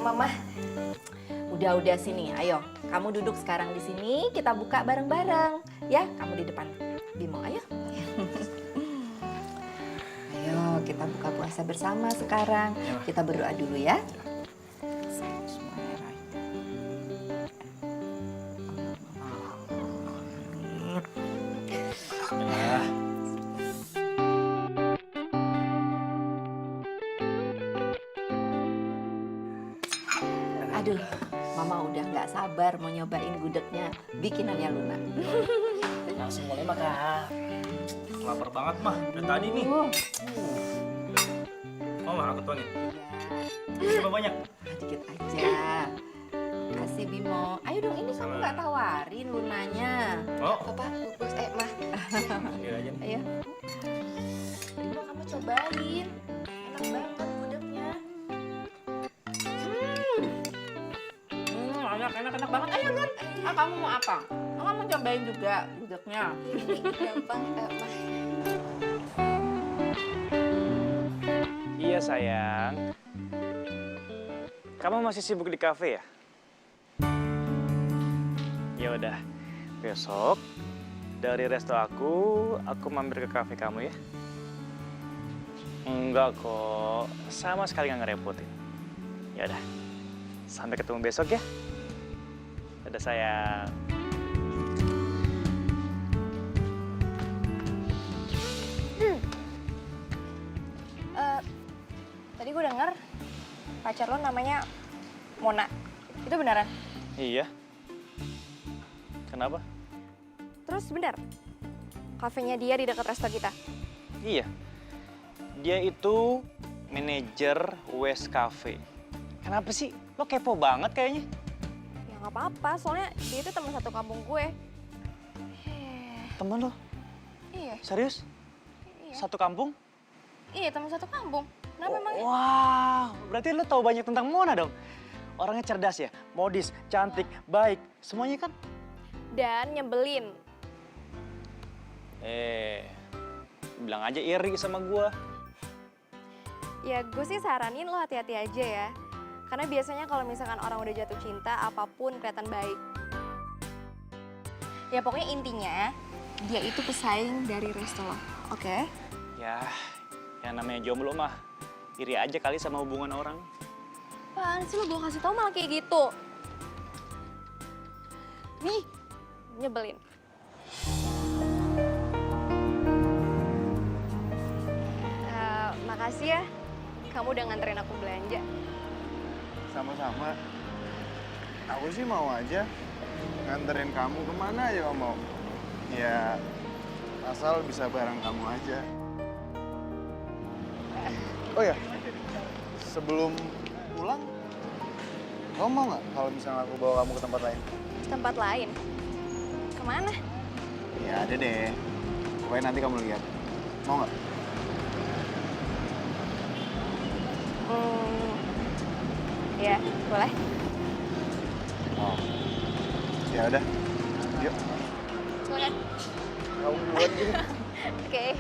Mama. Udah sini, ayo. Kamu duduk sekarang di sini, kita buka bareng-bareng. Ya, kamu di depan. Bimo, ayo. Ayo, kita buka puasa bersama sekarang. Kita berdoa dulu ya. Aduh, Mama udah nggak sabar mau nyobain gudegnya bikinannya Luna. Langsung mulai makan. Lapar banget, Mah. Udah tadi nih. Mau Mah aku tuangin? Coba banyak. Dikit aja. Kasih Bimo. Ayo dong, ini kamu nggak tawarin Lunanya. Oh. Papa, Bu Bos, Mah. Sendiri aja nih. Ayo. Bimo, kamu cobain. Enak banget gudegnya. Enak banget. Ayo, Lun. Kamu mau apa? Kamu mau cobain juga gudegnya? Gampang, Mah. Iya, sayang. Kamu masih sibuk di kafe ya? Ya udah. Besok dari resto aku mampir ke kafe kamu ya. Enggak kok, sama sekali nggak ngerepotin. Ya udah. Sampai ketemu besok ya. Dadah sayang. Tadi gue denger pacar lo namanya Mona. Itu beneran? Iya. Kenapa? Terus bener? Kafenya dia di dekat resto kita? Iya. Dia itu manajer West Cafe. Kenapa sih? Lo kepo banget kayaknya. Ya nggak apa-apa, soalnya dia itu teman satu kampung gue. Temen lo? Iya. Serius? Iya. Satu kampung? Iya, teman satu kampung. Kenapa emangnya? Wow, berarti lo tahu banyak tentang Mona dong. Orangnya cerdas ya, modis, cantik, baik, semuanya kan? Dan nyebelin. Bilang aja iri sama gua. Ya gue sih saranin lo hati-hati aja ya. Karena biasanya kalau misalkan orang udah jatuh cinta, apapun kelihatan baik. Ya pokoknya intinya, dia itu pesaing dari resto lo, oke? Ya, yang namanya jomblo mah iri aja kali sama hubungan orang. Apaan sih lo, gue kasih tau malah kayak gitu. Nih, nyebelin. Makasih ya, kamu udah nganterin aku belanja. Sama-sama. Aku sih mau aja nganterin kamu kemana aja kamu mau. Ya, asal bisa bareng kamu aja. Oh ya, sebelum pulang, kamu mau nggak kalau misalnya aku bawa kamu ke tempat lain? Tempat lain? Kemana? Ya ada deh. Pokoknya nanti kamu lihat. Mau nggak? Ya, boleh. Oh. Ya udah. Yuk. Boleh. Kamu buat gitu. Oke.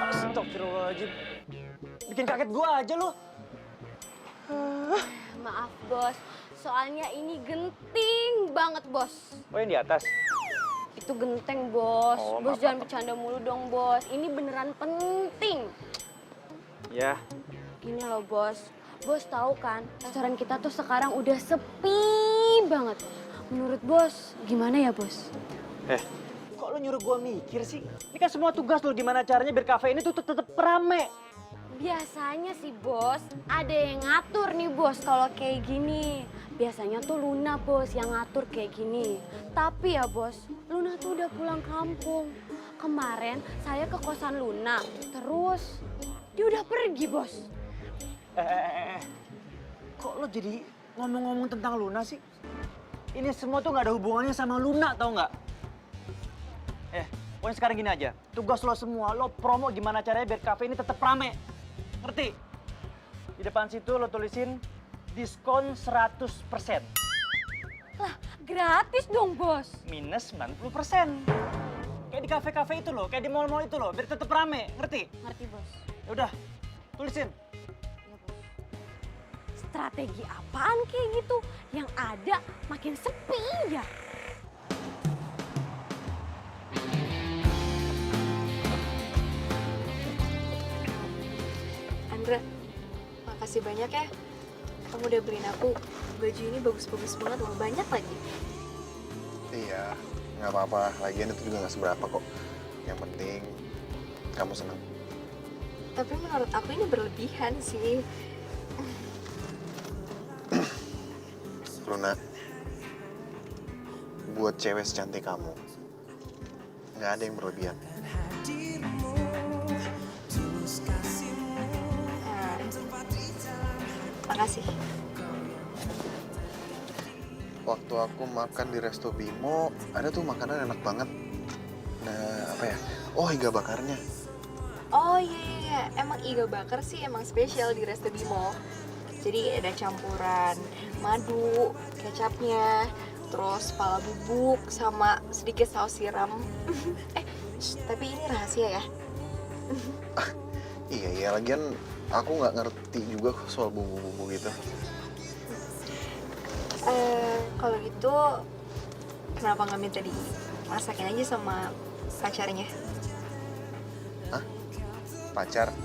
Astagfirullahaladzim. Bikin kaget gua aja lu. Maaf bos, soalnya ini genting banget bos. Oh yang di atas? Itu genteng bos. Oh, Bos maaf, jangan maaf. bercanda mulu dong bos. Ini beneran penting. Ya. Gini loh bos. Bos tahu kan, restoran kita tuh sekarang udah sepi banget. Menurut bos, gimana ya bos? Kok lu nyuruh gua mikir sih? Ini kan semua tugas lu, gimana caranya biar kafe ini tuh tetep rame. Biasanya sih bos, ada yang ngatur nih bos kalau kayak gini. Biasanya tuh Luna bos yang ngatur kayak gini. Tapi ya bos, Luna tuh udah pulang kampung. Kemarin saya ke kosan Luna, terus dia udah pergi bos. Kok lo jadi ngomong-ngomong tentang Luna sih? Ini semua tuh gak ada hubungannya sama Luna, tau nggak? Pokoknya sekarang gini aja. Tugas lo semua, lo promo gimana caranya biar kafe ini tetap rame. Ngerti? Di depan situ lo tulisin diskon 100%. Lah, gratis dong bos. Minus 90%. Kayak di kafe-kafe itu loh, kayak di mall-mall itu loh, biar tetap rame. Ngerti? Ngerti bos. Ya udah, tulisin. Strategi apaan kayak gitu? Yang ada makin sepi ya. Andra, makasih banyak ya. Kamu udah beliin aku baju ini bagus-bagus banget loh, banyak lagi. Iya, nggak apa-apa. Lagian itu juga nggak seberapa kok. Yang penting kamu senang. Tapi menurut aku ini berlebihan sih. Luna, buat cewek secantik kamu, nggak ada yang berlebihan. Makasih. Waktu aku makan di Resto Bimo, ada tuh makanan enak banget. Nah, apa ya? Oh, iga bakarnya. Oh iya, emang iga bakar sih emang spesial di Resto Bimo. Jadi ada campuran madu, kecapnya, terus pala bubuk, sama sedikit saus siram. Tapi ini rahasia ya. Iya, lagian aku nggak ngerti juga soal bumbu-bumbu gitu. Kalau gitu, kenapa nggak minta dimasakin aja sama pacarnya? Hah? Pacar?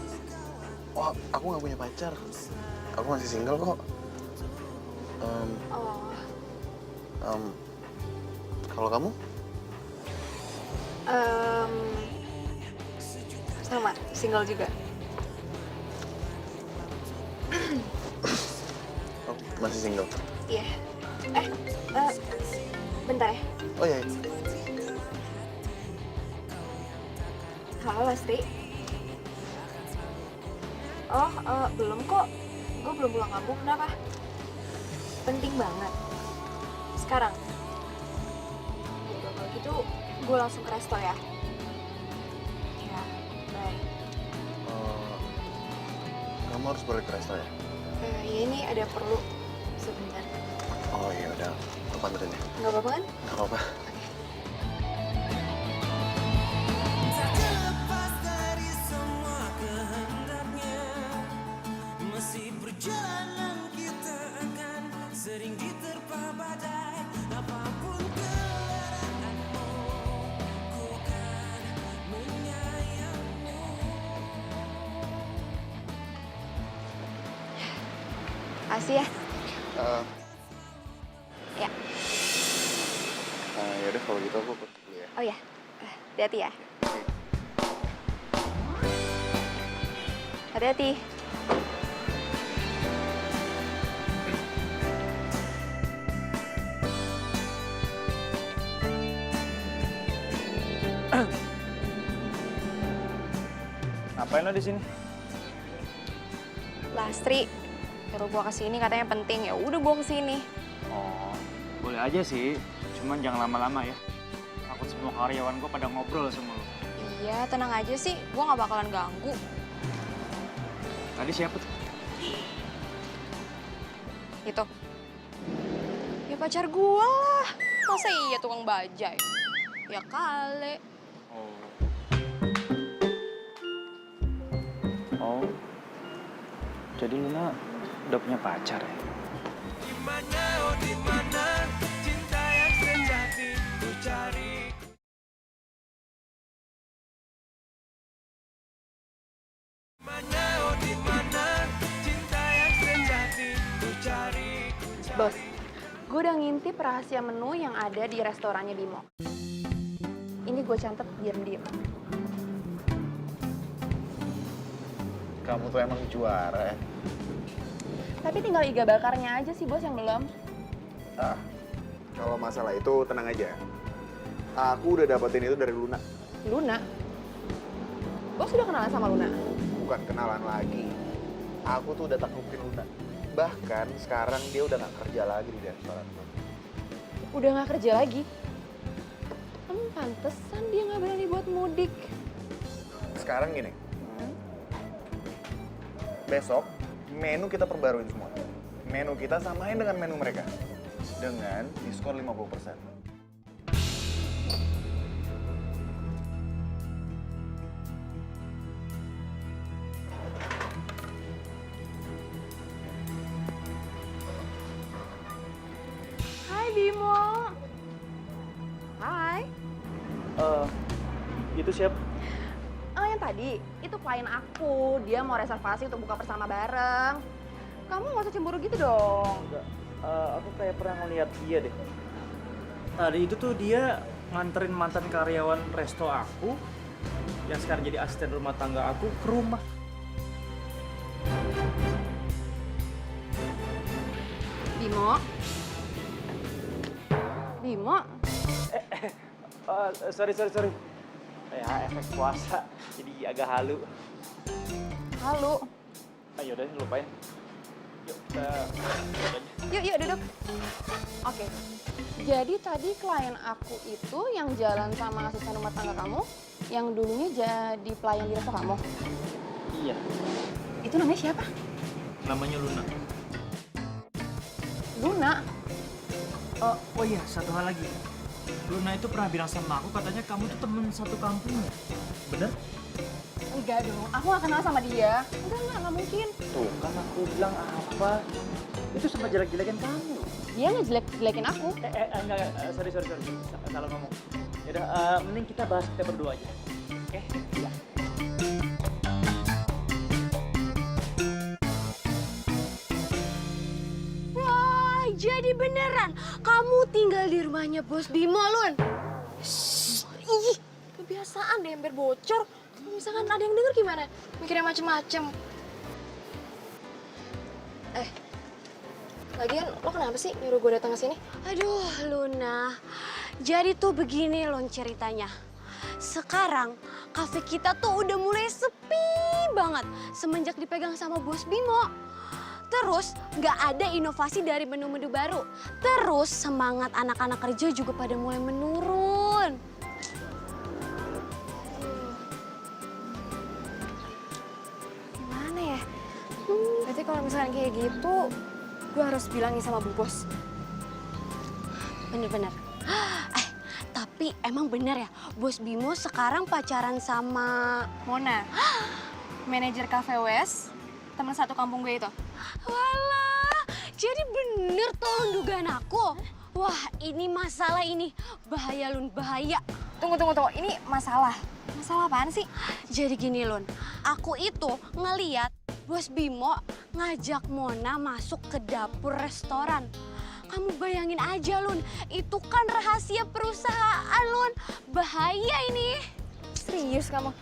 Oh, aku nggak punya pacar. Aku masih single kok. Kalau kamu? Sama, single juga. Oh, masih single? Iya. Bentar ya. Oh iya. Halo Lesti. Oh, belum kok. Gue belum pulang kampung, kenapa? Penting banget. Sekarang? Yaudah, kalau gitu gue langsung ke resto ya. Ya, bye. Kamu harus balik ke resto ya? Ya ini ada perlu sebentar. Oh iya, udah. Aku panterin ya. Nggak apa-apa kan? Nggak apa-apa. Tak terlepas dari semua kehendaknya, masih perjalanan kita akan sering diterpa badai. Apapun kelelahanmu, ku akan menyayangmu. Makasih ya. Ya. Yaudah kalau gitu aku pergi dulu ya. Oh ya, hati-hati ya. Hati-hati. Ngapain lo di sini? Lastri, nyuruh gua kesini katanya penting. Ya udah gua kesini. Oh, boleh aja sih. Cuman jangan lama-lama ya. Takut semua karyawan gue pada ngobrol sama lo. Iya, tenang aja sih. Gua nggak bakalan ganggu. Tadi siapa tuh? Itu. Ya pacar gua lah. Masa iya tukang bajai? Ya kali. Oh, jadi Luna udah punya pacar ya? Dimana, oh dimana cinta yang sejati ku cari. Dimana, oh dimana cinta yang sejati ku cari. Bos, gue udah ngintip rahasia menu yang ada di restorannya Bimo. Ini gue catat diam-diam. Kamu tuh emang juara ya. Tapi tinggal iga bakarnya aja sih bos yang belum. Kalau masalah itu tenang aja. Aku udah dapetin itu dari Luna. Luna? Bos udah kenalan sama Luna? Bukan kenalan lagi. Aku tuh udah taklukin Luna. Bahkan sekarang dia udah gak kerja lagi di restoran. Udah gak kerja lagi? Pantesan dia gak berani buat mudik. Sekarang gini. Besok menu kita perbaruin semua. Menu kita samain dengan menu mereka. Dengan diskon 50%. Hai Bimo. Hai. Itu siapa? Yang tadi, itu klien aku. Dia mau reservasi untuk buka bersama bareng. Kamu gak usah cemburu gitu dong. Enggak, aku kayak pernah ngeliat dia deh. Tadi itu tuh dia nganterin mantan karyawan resto aku yang sekarang jadi asisten rumah tangga aku ke rumah. Bimo? Bimo? Sorry. Ya, efek puasa, jadi agak halu. Halu? Ayo deh, lupain. Yuk, Yuk, duduk. Oke. Jadi tadi klien aku itu yang jalan sama asisten rumah tangga kamu, yang dulunya jadi pelayan di resto kamu. Iya. Itu namanya siapa? Namanya Luna. Luna? Oh iya, satu hal lagi. Luna itu pernah bilang sama aku, katanya kamu tuh temen satu kampungnya. Bener? Enggak dong, aku gak kenal sama dia. Enggak mungkin. Tuh kan aku bilang apa? Itu sama jelek-jelekin kamu. Dia ngejelek-jelekin aku. Enggak, sorry. Salah ngomong. Yaudah, mending kita bahas kita berdua aja. Oke? Iya. Wah, jadi beneran kamu tinggal di rumahnya Bos Bimo, Lun. Ih, kebiasaan deh hampir bocor. Kalau misalkan ada yang denger gimana? Mikirnya macem-macem. Lagian lo kenapa sih nyuruh gue datang ke sini? Aduh, Luna. Jadi tuh begini Lun ceritanya. Sekarang kafe kita tuh udah mulai sepi banget semenjak dipegang sama Bos Bimo. Terus nggak ada inovasi dari menu-menu baru. Terus semangat anak-anak kerja juga pada mulai menurun. Gimana ya? Berarti kalau misalkan kayak gitu, gue harus bilangin sama Bu Bos. Bener-bener. Tapi emang bener ya, Bos Bimo sekarang pacaran sama Mona, manajer Cafe West, teman satu kampung gue itu. Walah, jadi bener tolong dugaan aku. Wah, ini masalah ini. Bahaya, Lun, bahaya. Tunggu. Ini masalah. Masalah apaan sih? Jadi gini, Lun. Aku itu ngeliat Bos Bimo ngajak Mona masuk ke dapur restoran. Kamu bayangin aja, Lun. Itu kan rahasia perusahaan, Lun. Bahaya ini. Serius kamu?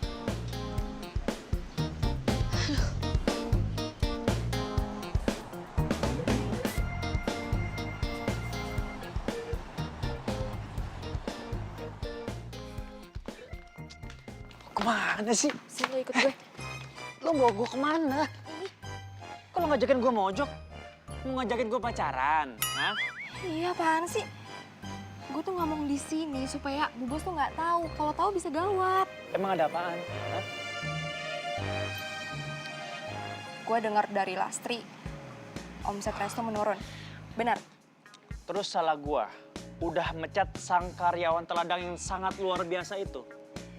Kemana sih? Sini ikut gue. Lo bawa gue kemana? Kok lo ngajakin gue mojok? Mau ngajakin gue pacaran? Hah? Iya, apaan sih? Gue tuh ngomong di sini supaya Bu Bos tuh nggak tahu. Kalau tahu bisa gawat. Emang ada apaan? Hah? Gue dengar dari Lastri, omset resto menurun. Benar? Terus salah gue, udah mecat sang karyawan teladang yang sangat luar biasa itu.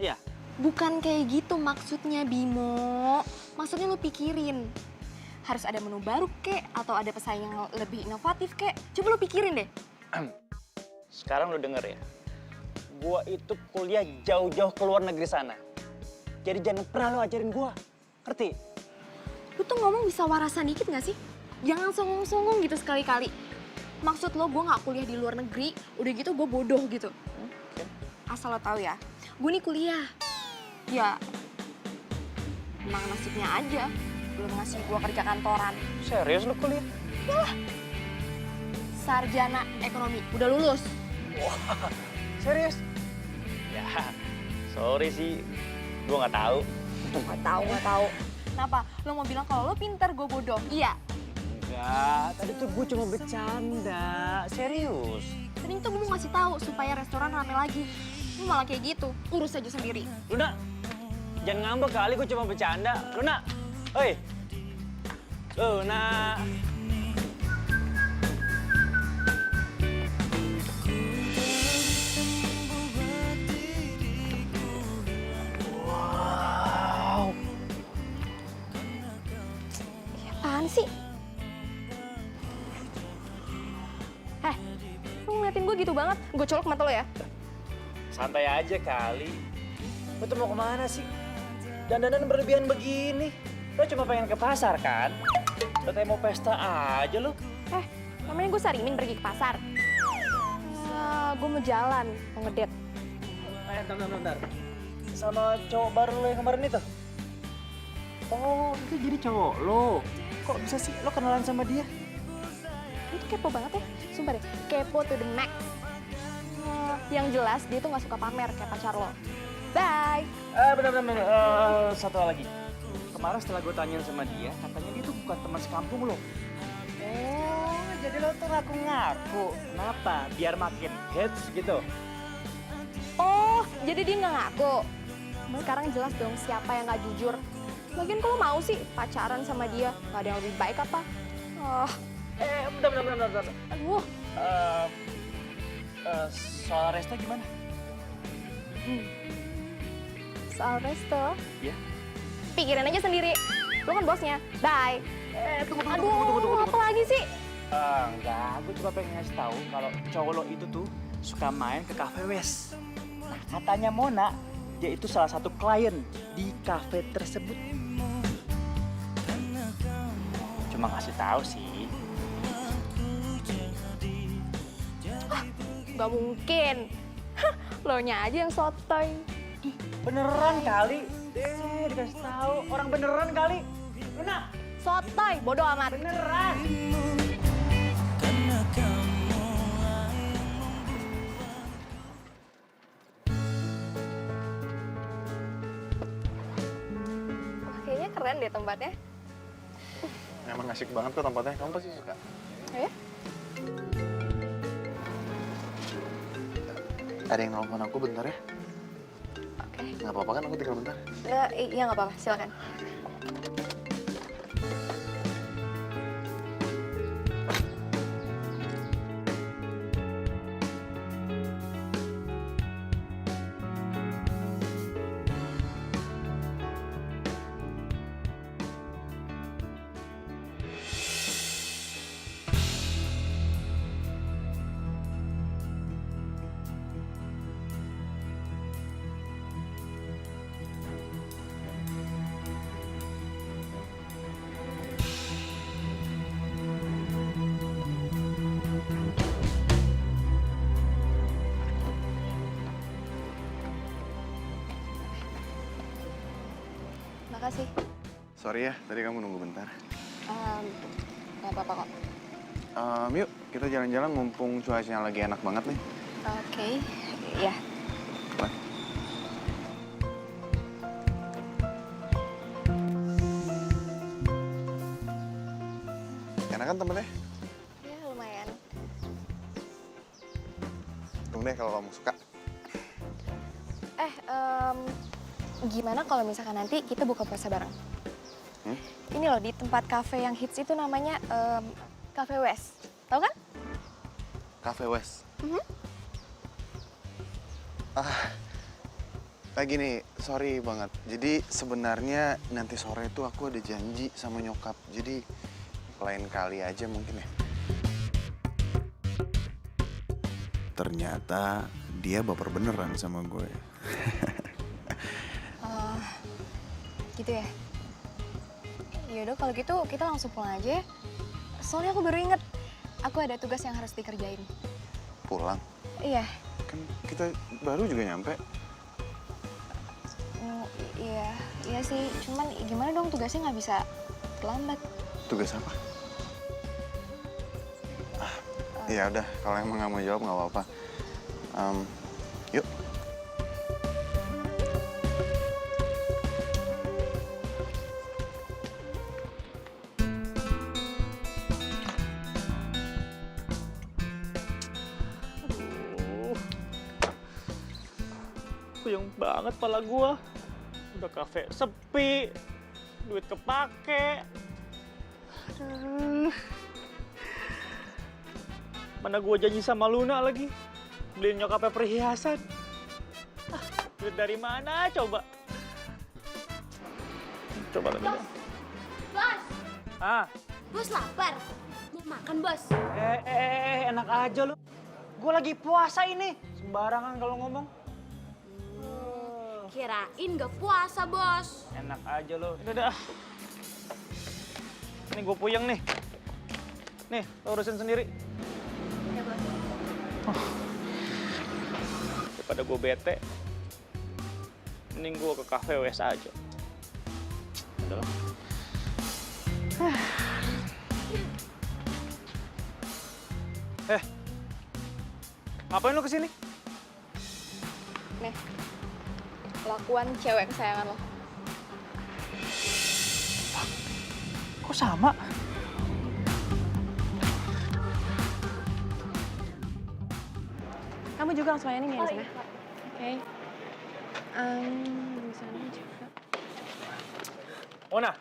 Iya? Bukan kayak gitu maksudnya, Bimo. Maksudnya lu pikirin. Harus ada menu baru kek, atau ada pesaing yang lebih inovatif kek. Coba lu pikirin deh. Sekarang lu denger ya. Gua itu kuliah jauh-jauh ke luar negeri sana. Jadi jangan pernah lu ajarin gua. Ngerti? Lu tuh ngomong bisa warasan dikit gak sih? Jangan songong-songong gitu sekali-kali. Maksud lo gue gak kuliah di luar negeri, udah gitu gue bodoh gitu. Asal lo tahu ya, gue nih kuliah. Ya, emang nasibnya aja. Belum ngasih gue kerja kantoran. Serius lu kuliah? Yalah. Sarjana ekonomi, udah lulus. Wah, serius? Ya, sorry sih. Gue gak tahu. Gak tahu. Kenapa? Lo mau bilang kalau lo pintar, gue bodoh? Iya. Enggak, tadi tuh gue cuma bercanda. Serius. Tadi tuh gue mau ngasih tahu supaya restoran rame lagi. Lo malah kayak gitu, urus aja sendiri. Luna, jangan ngambek kali, gue cuma bercanda. Luna, oi. Luna. Wow. Apaan sih? Heh, lu ngeliatin gue gitu banget. Gue colok mata lo ya. Santai aja kali. Lo tuh mau kemana sih? Dandanan berlebihan begini. Lo cuma pengen ke pasar kan? Lo kayak mau pesta aja lo. Namanya gue Sarimin pergi ke pasar. Gue mau jalan, mau ngedate. Bentar. Sama cowok baru lo yang kemarin itu? Oh, itu jadi cowok lo. Kok bisa sih lo kenalan sama dia? Lu tuh kepo banget ya, sumpah deh. Kepo to the max. Yang jelas dia tuh gak suka pamer kayak pacar lo. Bye. Bentar. Satu hal lagi. Kemarin setelah gue tanyain sama dia, katanya dia tuh bukan teman sekampung lo. Oh, jadi lo tuh ngaku-ngaku. Kenapa? Biar makin hits gitu. Oh, jadi dia gak ngaku. Sekarang jelas dong siapa yang gak jujur. Lagian kalau mau sih pacaran sama dia, gak ada yang lebih baik apa? Bentar. Aduh. Soal resto gimana? Soal resto? Iya. Pikirin aja sendiri. Lu kan bosnya. Bye. Tunggu. Apa lagi sih? Enggak, gue cuma pengen ngasih tahu kalau cowok lo itu tuh suka main ke cafe West. Nah, katanya Mona, dia itu salah satu klien di cafe tersebut. Cuma ngasih tahu sih. Gak mungkin. Lo nya aja yang sotoy. Beneran kali. Dikasih tahu orang beneran kali. Luna. Sotoy, bodoh amat. Beneran. Kayaknya keren deh tempatnya. Emang asik banget kok tempatnya, kamu pasti suka. Ya? Ada yang nelfon aku bentar ya? Oke. Nggak apa-apa kan aku tinggal bentar? Iya nggak apa-apa, silakan. Makasih. Sorry ya, tadi kamu nunggu bentar. Gak apa-apa kok. Yuk, kita jalan-jalan mumpung cuacanya lagi enak banget nih. Oke, ya. Enak kan tempatnya? Ya, lumayan. Tunggu deh kalau kamu suka. Gimana kalau misalkan nanti kita buka puasa bareng? Ini loh, di tempat kafe yang hits itu namanya Cafe West. Tahu kan? Cafe West. Gini, sorry banget. Jadi sebenarnya nanti sore itu aku ada janji sama nyokap. Jadi lain kali aja mungkin ya. Ternyata dia baper beneran sama gue. Gitu ya? Yaudah kalau gitu kita langsung pulang aja ya. Soalnya aku baru inget, aku ada tugas yang harus dikerjain. Pulang? Iya. Kan kita baru juga nyampe. Iya sih. Cuman gimana dong tugasnya nggak bisa terlambat. Tugas apa? Ya udah, kalau emang nggak mau jawab nggak apa-apa. Yuk. Puyeng banget pala gua. Udah kafe sepi, duit kepake. Aduh. Mana gua janji sama Luna lagi, beliin nyokapnya perhiasan. Duit dari mana coba? Coba lagi. Bos, Bos lapar. Mau makan, Bos? Enak aja lu. Gua lagi puasa ini. Sembarangan kalau ngomong. Kirain gak puasa, Bos. Enak aja lo. Udah. Ini gue puyeng nih. Nih, lo urusin sendiri. Ya, Bos. Daripada gue bete, mending gue ke Cafe West aja. Udah lah. Ngapain lo kesini? Nih, kelakuan cewek kesayangan lo. Kok sama? Kamu juga langsung layanin ya di sana? Oke. Di sana juga. Mona,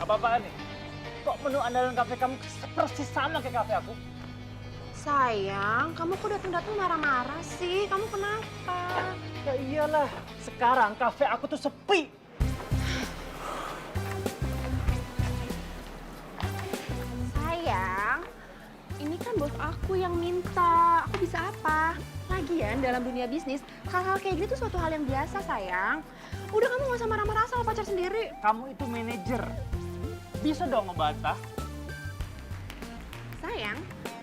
apa-apaan nih? Kok menu andalan kafe kamu persis sama kayak kafe aku? Sayang, kamu kok datang-datang marah-marah sih? Kamu kenapa? Ya iyalah, sekarang kafe aku tuh sepi. Sayang, ini kan bos aku yang minta. Aku bisa apa? Lagian dalam dunia bisnis, hal-hal kayak gini tuh suatu hal yang biasa, sayang. Udah kamu gak usah marah-marah sama pacar sendiri. Kamu itu manajer. Bisa dong ngebantah. Sayang,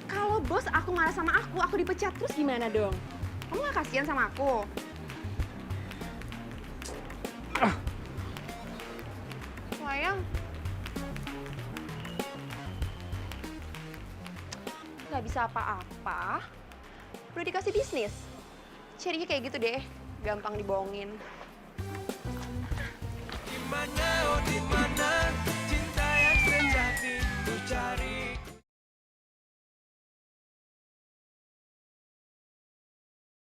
kalau bos aku marah sama aku dipecat, terus gimana dong? Kamu gak kasihan sama aku? Sayang. Gak bisa apa-apa. Udah dikasih bisnis. Jadinya kayak gitu deh, gampang dibohongin. Dimana, oh dimana cinta yang sejati ku cari.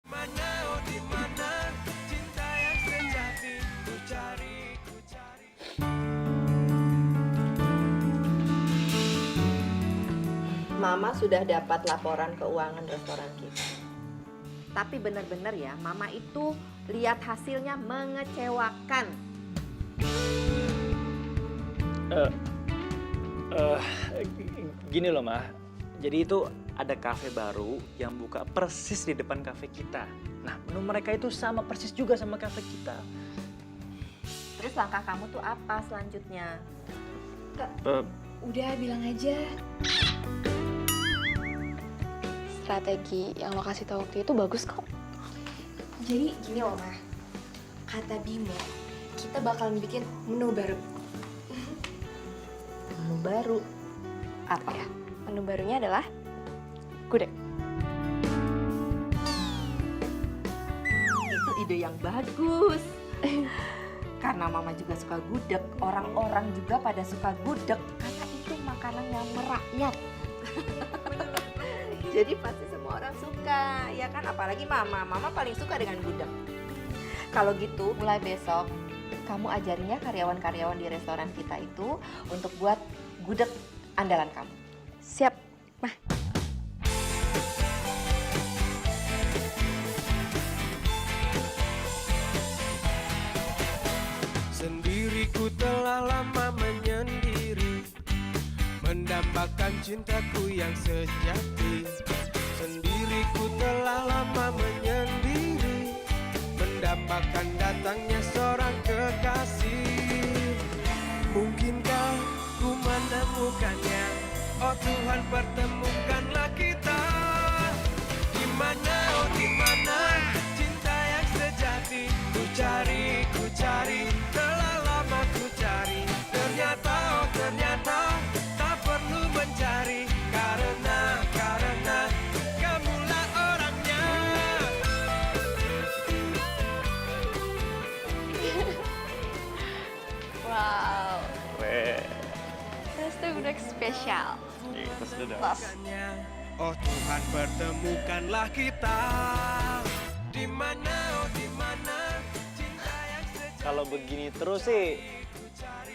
Dimana, oh dimana cinta yang sejati ku cari, ku cari. Mama sudah dapat laporan keuangan restoran kita. Tapi benar-benar ya, Mama itu lihat hasilnya mengecewakan. Gini loh, Ma. Jadi itu ada kafe baru yang buka persis di depan kafe kita. Nah, menu mereka itu sama persis juga sama kafe kita. Terus langkah kamu tuh apa selanjutnya? Udah, bilang aja. Strategi yang lo kasih tau waktu itu bagus kok. Jadi gini loh, Ma. Kata Bimo, kita bakalan bikin menu baru. Menu baru? Apa ya? Menu barunya adalah gudeg. Itu ide yang bagus. Karena mama juga suka gudeg, orang-orang juga pada suka gudeg. Karena itu makanan yang merakyat. Jadi pasti semua orang suka, ya kan? Apalagi mama paling suka dengan gudeg. Kalau gitu, mulai besok kamu ajarinya karyawan-karyawan di restoran kita itu untuk buat gudeg andalan kamu. Siap, Mah. Sendiriku telah lama menyendiri, mendambakan cintaku yang sejati. Sendiriku telah lama menyendiri, mendambakan datangnya seorang kekasih. Mungkinkah ku menemukannya? Oh Tuhan, pertemukanlah kita. Di mana, oh di mana cinta yang sejati? Ku cari, telah lama ku cari. Ternyata, oh ternyata tak perlu mencari. Karena kamulah orangnya. Wow, Weh, resto gudeg spesial. itu sudah. Plus. Oh Tuhan, pertemukanlah kita. Di mana, oh di mana cinta yang sejati. Kalau begini terus sih,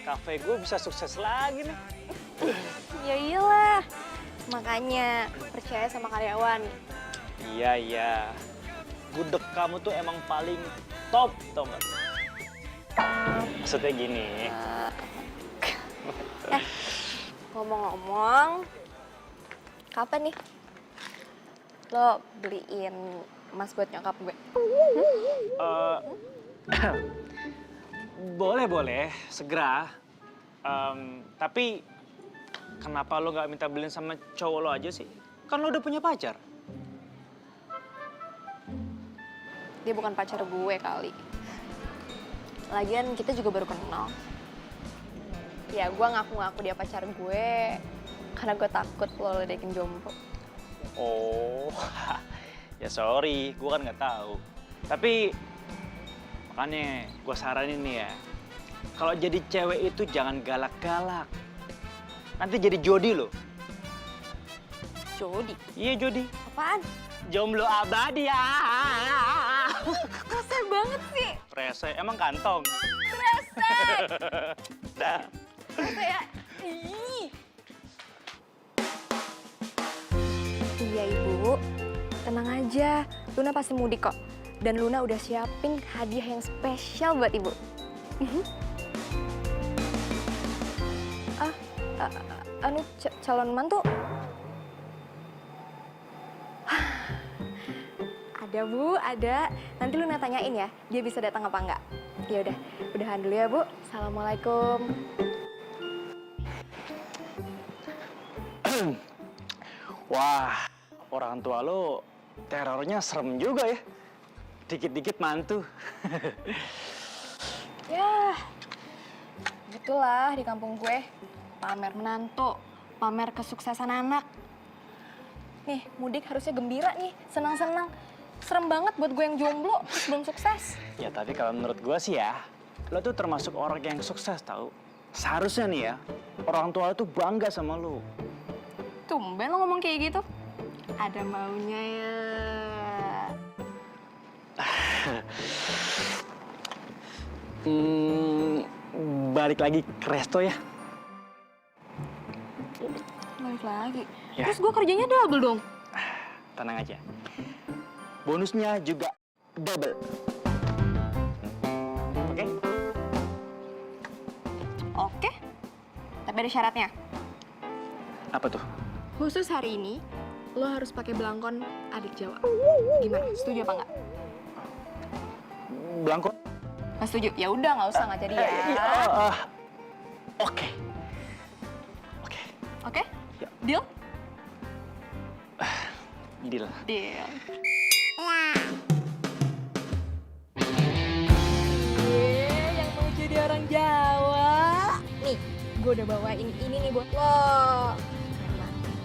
kafe gue bisa sukses lagi nih. Ya iyalah, makanya percaya sama karyawan. Iya. Gudeg kamu tuh emang paling top, tau gak? Maksudnya gini. Ngomong-ngomong, kapan nih lo beliin emas buat nyokap gue? Boleh, segera. Tapi kenapa lo gak minta beliin sama cowok lo aja sih? Kan lo udah punya pacar. Dia bukan pacar gue kali. Lagian kita juga baru kenal. Ya gue ngaku-ngaku dia pacar gue karena gue takut lo ledekin jomblo. Oh, ya sorry, gue kan nggak tahu. Tapi makanya gue saranin nih ya, kalau jadi cewek itu jangan galak-galak. Nanti jadi jodi lo. Jodi? Iya jodi. Apaan? Jomblo abadi ya. Kasar banget sih. Rese, emang kantong. Rese. Dah. Rese ya. Ih. Iya ibu, tenang aja. Luna pasti mudik kok. Dan Luna udah siapin hadiah yang spesial buat ibu. Calon mantu? Ada Bu, ada. Nanti Luna tanyain ya, dia bisa datang apa enggak. Ya udah, udahan dulu ya Bu. Assalamualaikum. Wah, orang tua lo terornya serem juga ya. Dikit-dikit mantu. Ya, gitulah di kampung gue. Pamer menantu, pamer kesuksesan anak. Nih, mudik harusnya gembira nih, senang-senang. Serem banget buat gue yang jomblo, terus belum sukses. Ya tapi kalau menurut gue sih ya, lo tuh termasuk orang yang sukses tau. Seharusnya nih ya, orang tua lo tuh bangga sama lo. Tumben lo ngomong kayak gitu. Ada maunya ya. Balik lagi ke resto ya. Balik lagi. Ya. Terus gue kerjanya double dong. Tenang aja. Bonusnya juga double. Oke? Oke. Tapi ada syaratnya. Apa tuh? Khusus hari ini, lo harus pakai belangkon adik Jawa. Gimana? Setuju apa enggak? Belangkon? Nggak setuju? Ya udah, nggak usah, nggak jadi ya. Oke. Oke? Ya. Deal? Deal. Deal. Yang mau jadi gue udah bawain ini nih buat lo.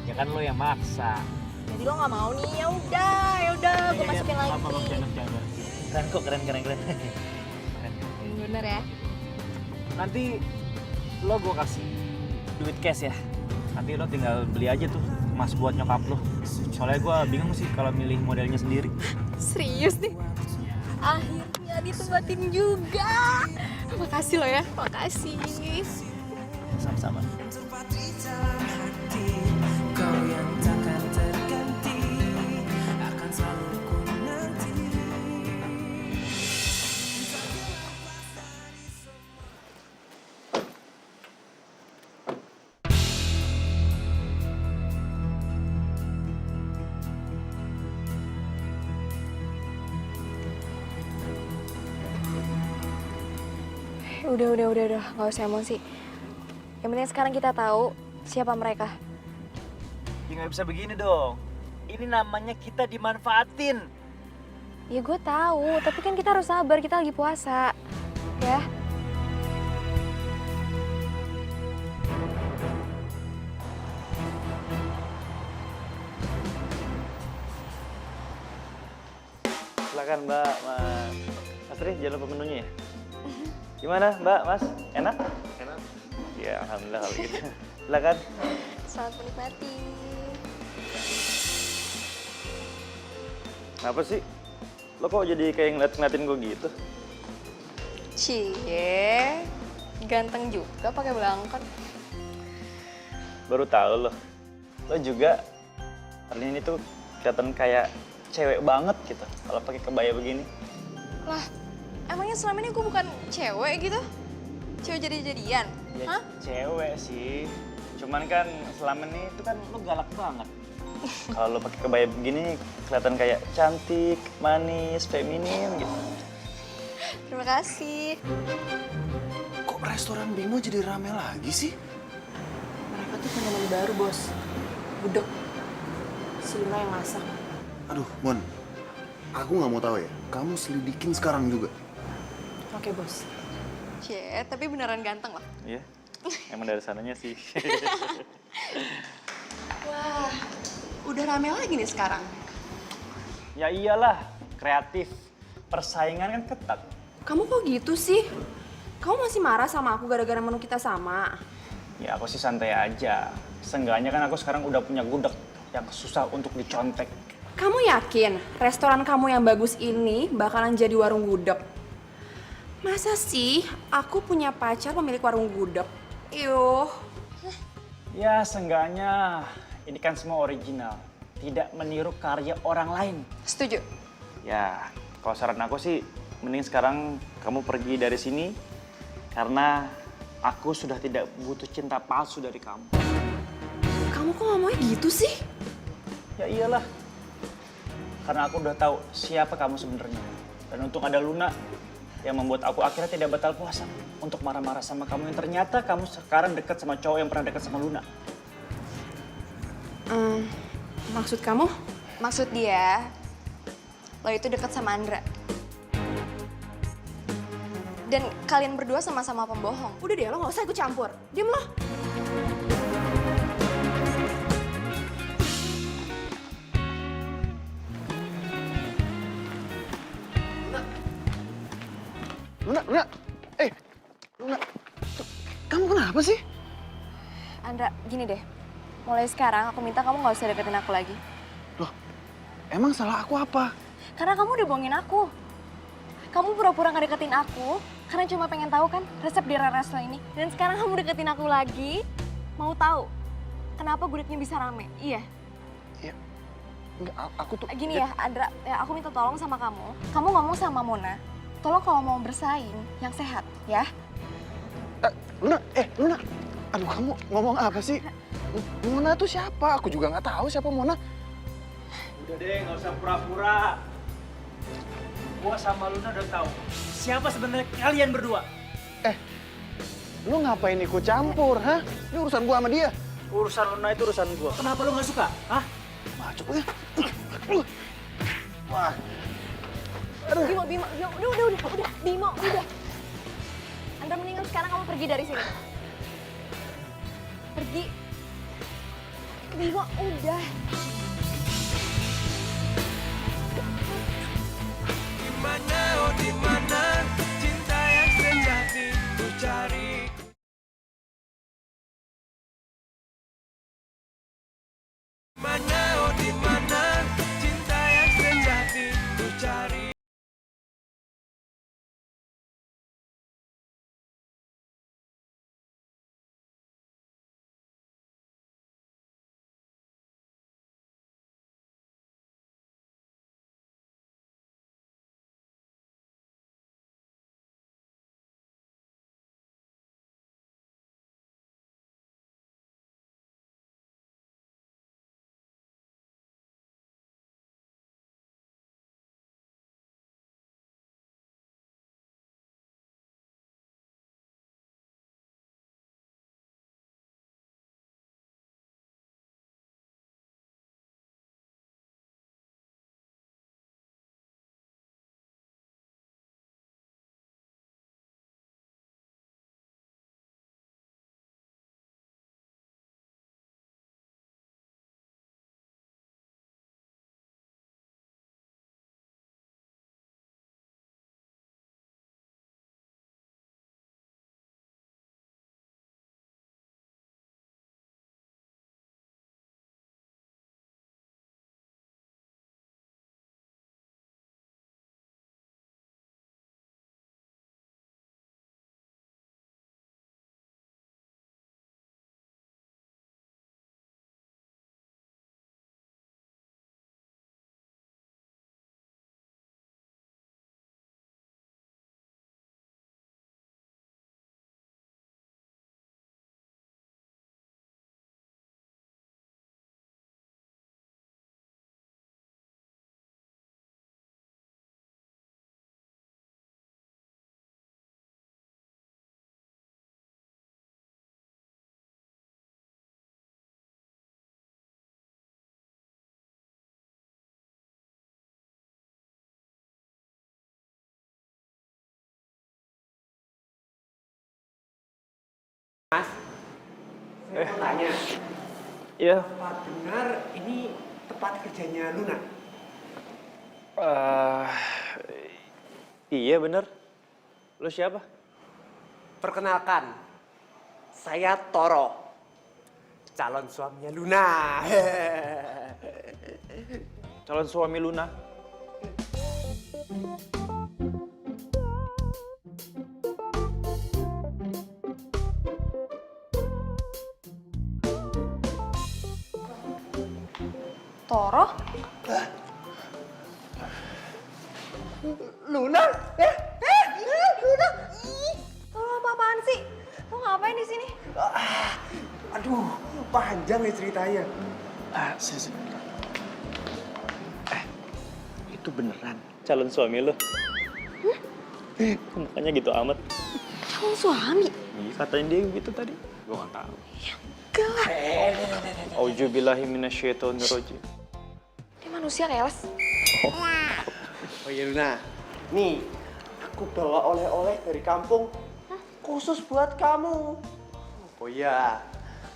Ya kan lo yang maksa. Jadi lo nggak mau nih, ya udah, gue masukin lagi. Keren kok, keren. Bener ya? Nanti lo gue kasih duit cash ya. Nanti lo tinggal beli aja tuh emas buat nyokap lo. Soalnya gue bingung sih kalau milih modelnya sendiri. Serius nih? Akhirnya ditempatin juga. Makasih lo ya, makasih. Sama-sama. Kau yang takkan terganti akan selalu ku nanti. Udah, nggak usah emosi. Yang penting sekarang kita tahu siapa mereka. Ya nggak bisa begini dong. Ini namanya kita dimanfaatin. Ya gue tahu, tapi kan kita harus sabar, kita lagi puasa. Ya. Silakan Mbak, Mas Tri, jangan lupa menunya ya. Gimana Mbak, Mas? Enak? Enak. Ya, alhamdulillah kalau gitu. Silakan. Selamat menikmati. Kenapa sih? Lo kok jadi kayak ngeliatin gue gitu? Cie, ganteng juga pakai belangkon. Baru tahu lo. Lo juga hari ini tuh kelihatan kayak cewek banget gitu kalau pakai kebaya begini. Lah, emangnya selama ini gue bukan cewek gitu? Cewek jadi-jadian? Ya, Hah? cewek sih. Cuman kan selama ini itu kan lo galak banget. Kalau lo pakai kebaya begini kelihatan kayak cantik, manis, feminin gitu. Terima kasih. Kok restoran Bimo jadi rame lagi sih? Mereka tuh punya menu baru, Bos. Gudeg. Si Luna yang masak. Aduh, Mon. Aku nggak mau tahu ya. Kamu selidikin sekarang juga. Oke, Bos. Cie, tapi beneran ganteng loh. Iya, emang dari sananya sih. Wah, udah rame lagi nih sekarang. Ya iyalah, kreatif. Persaingan kan ketat. Kamu kok gitu sih? Kamu masih marah sama aku gara-gara menu kita sama? Ya aku sih santai aja. Seenggaknya kan aku sekarang udah punya gudeg yang susah untuk dicontek. Kamu yakin restoran kamu yang bagus ini bakalan jadi warung gudeg? Masa sih aku punya pacar pemilik warung gudeg? Yuh. Ya seenggaknya ini kan semua original. Tidak meniru karya orang lain. Setuju. Ya kalau saran aku sih mending sekarang kamu pergi dari sini. Karena aku sudah tidak butuh cinta palsu dari kamu. Kamu kok ngomongnya gitu sih? Ya iyalah. Karena aku udah tahu siapa kamu sebenarnya. Dan untung ada Luna yang membuat aku akhirnya tidak batal puasa untuk marah-marah sama kamu yang ternyata kamu sekarang dekat sama cowok yang pernah dekat sama Luna. Maksud kamu? Maksud dia, lo itu dekat sama Andra. Dan kalian berdua sama-sama pembohong. Udah deh, lo gak usah ikut campur. Diam lo. Luna. Luna. Kamu kenapa sih? Andra, gini deh. Mulai sekarang aku minta kamu gak usah deketin aku lagi. Loh, emang salah aku apa? Karena kamu udah bohongin aku. Kamu pura-pura gak deketin aku karena cuma pengen tahu kan resep di resto ini. Dan sekarang kamu deketin aku lagi. Mau tahu kenapa gudegnya bisa rame? Iya. Ya, enggak, aku tuh... Gini ya, Andra, ya aku minta tolong sama kamu. Kamu ngomong sama Mona, tolong kalau mau bersaing yang sehat, ya. Luna. Aduh, kamu ngomong apa sih? Mona tuh siapa? Aku juga nggak tahu siapa Mona. Udah deh, nggak usah pura-pura. Gua sama Luna udah tahu siapa sebenarnya kalian berdua. Lu ngapain ikut campur, hah? Ini urusan gua sama dia. Urusan Luna itu urusan gua. Kenapa lu nggak suka? Hah? Macet ya. Wah. Bimo, udah, Bimo, udah. Andra, mendingan sekarang kamu pergi dari sini. pergi. Bima, udah. Dimana, oh dimana cinta yang sejati ku cari. Mana, oh dimana cinta yang sejati ku cari. Mas, saya mau tanya. Iya. Apa benar ini tempat kerjanya Luna? Iya bener. Lu siapa? Perkenalkan, saya Toro, calon suaminya Luna. Calon suami Luna. Toro? Luna? Luna! Ih, Toro apa-apaan sih? Lo ngapain di sini? Aduh, panjang ya ceritanya. Sisi. Itu beneran calon suami lu? Makanya gitu amat. Calon suami? Iya, katanya dia gitu tadi. Gua nggak tahu. Enggak lah. Auzubillahi minasyaitonirrajim. Dia manusia, Keles. Oh iya Luna, nih aku bawa oleh-oleh dari kampung khusus buat kamu. Oh iya,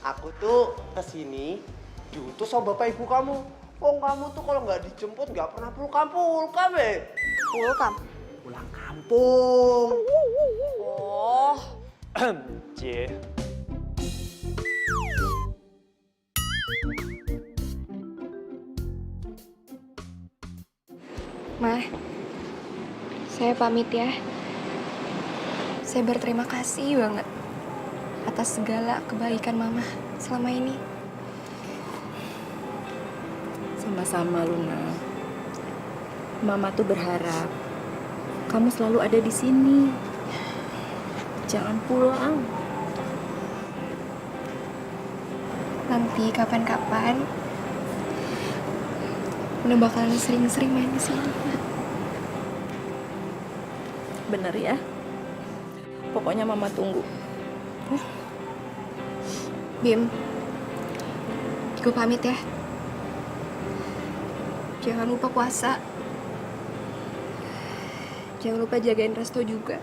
aku tuh kesini diutus sama bapak ibu kamu. Oh kamu tuh kalau nggak dijemput nggak pernah pulang ya? Pulang kampung. Oh. Cie. Ma, saya pamit ya. Saya berterima kasih banget atas segala kebaikan Mama selama ini. Sama-sama Luna. Mama tuh berharap kamu selalu ada di sini. Jangan pulang. Nanti kapan-kapan udah bakalan sering-sering main di sini. Bener ya? Pokoknya Mama tunggu. Bim, gue pamit ya. Jangan lupa puasa. Jangan lupa jagain Resto juga.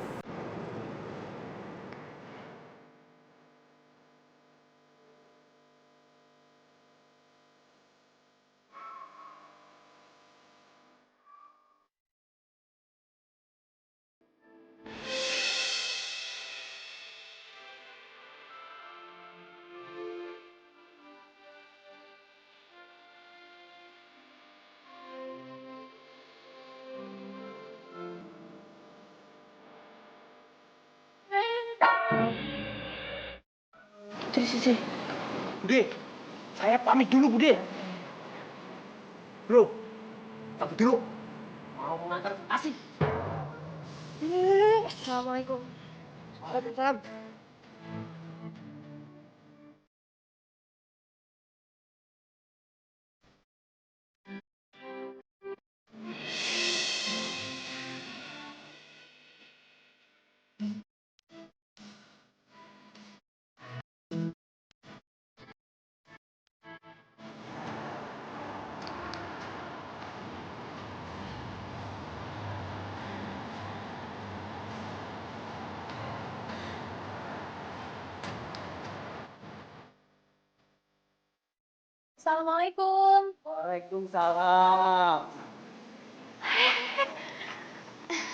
Sini. Bude, saya pamit dulu, Bude. Bro, pamit dulu. Mau mengantar kasih. Assalamualaikum. Waalaikumsalam. Assalamualaikum. Waalaikumsalam.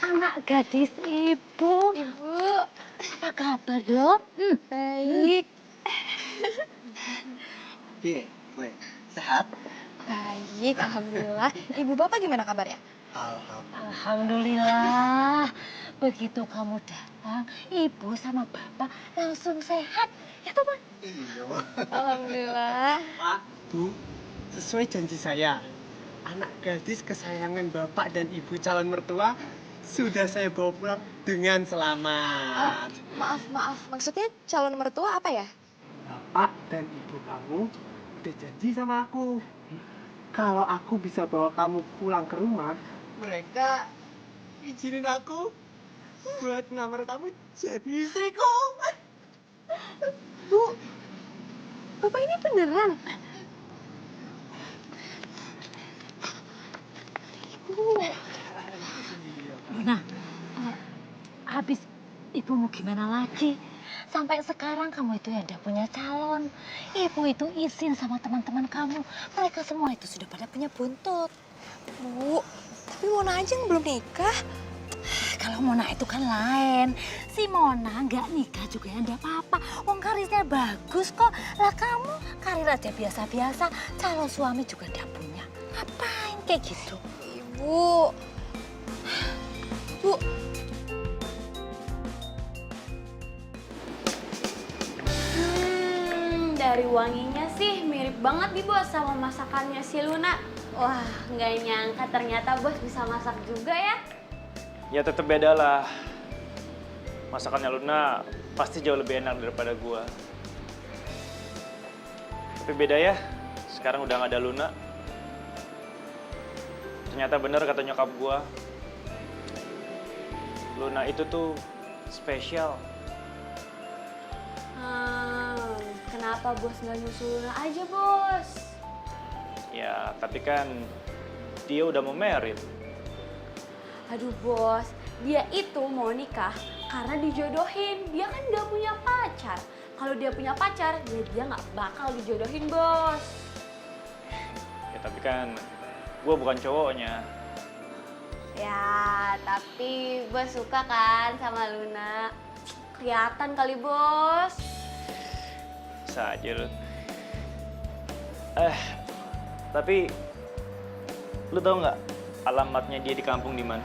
Anak gadis ibu. Ibu, Apa kabar, Dok? baik. Oke, gue sehat. Baik, alhamdulillah. Ibu bapak gimana kabarnya? Alhamdulillah. Begitu kamu datang, ibu sama bapak langsung sehat. Ya toh, Pak? Iya. Alhamdulillah. Pak, Bu, sesuai janji saya, anak gadis kesayangan bapak dan ibu calon mertua sudah saya bawa pulang dengan selamat. Maaf, maksudnya calon mertua apa ya? Bapak dan ibu kamu udah janji sama aku. Kalau aku bisa bawa kamu pulang ke rumah, mereka izinin aku buat ngelamar kamu jadi istriku. Bu, bapak ini beneran? Nah, habis ibu mau gimana lagi? Sampai sekarang kamu itu ya udah punya calon. Ibu itu izin sama teman-teman kamu. Mereka semua itu sudah pada punya buntut. Bu, tapi Mona aja yang belum nikah. Kalau Mona itu kan lain. Si Mona nggak nikah juga ya enggak apa-apa. Wong karirnya bagus kok. Lah kamu karir aja biasa-biasa. Calon suami juga enggak punya. Ngapain kayak gitu? Ibu. Bu. Dari wanginya sih mirip banget nih bos sama masakannya si Luna. Wah, nggak nyangka ternyata bos bisa masak juga ya. Ya tetep beda lah. Masakannya Luna pasti jauh lebih enak daripada gua. Tapi beda ya, sekarang udah nggak ada Luna. Ternyata bener kata nyokap gua. Luna itu tuh spesial. Kenapa bos nggak nyusul Luna aja bos? Ya, tapi kan dia udah mau married. Aduh bos, dia itu mau nikah karena dijodohin. Dia kan nggak punya pacar. Kalau dia punya pacar, ya dia nggak bakal dijodohin bos. Ya tapi kan gue bukan cowoknya. Ya, tapi bos suka kan sama Luna? Kelihatan kali bos. Bisa aja lu. Tapi lu tau nggak alamatnya dia di kampung di mana?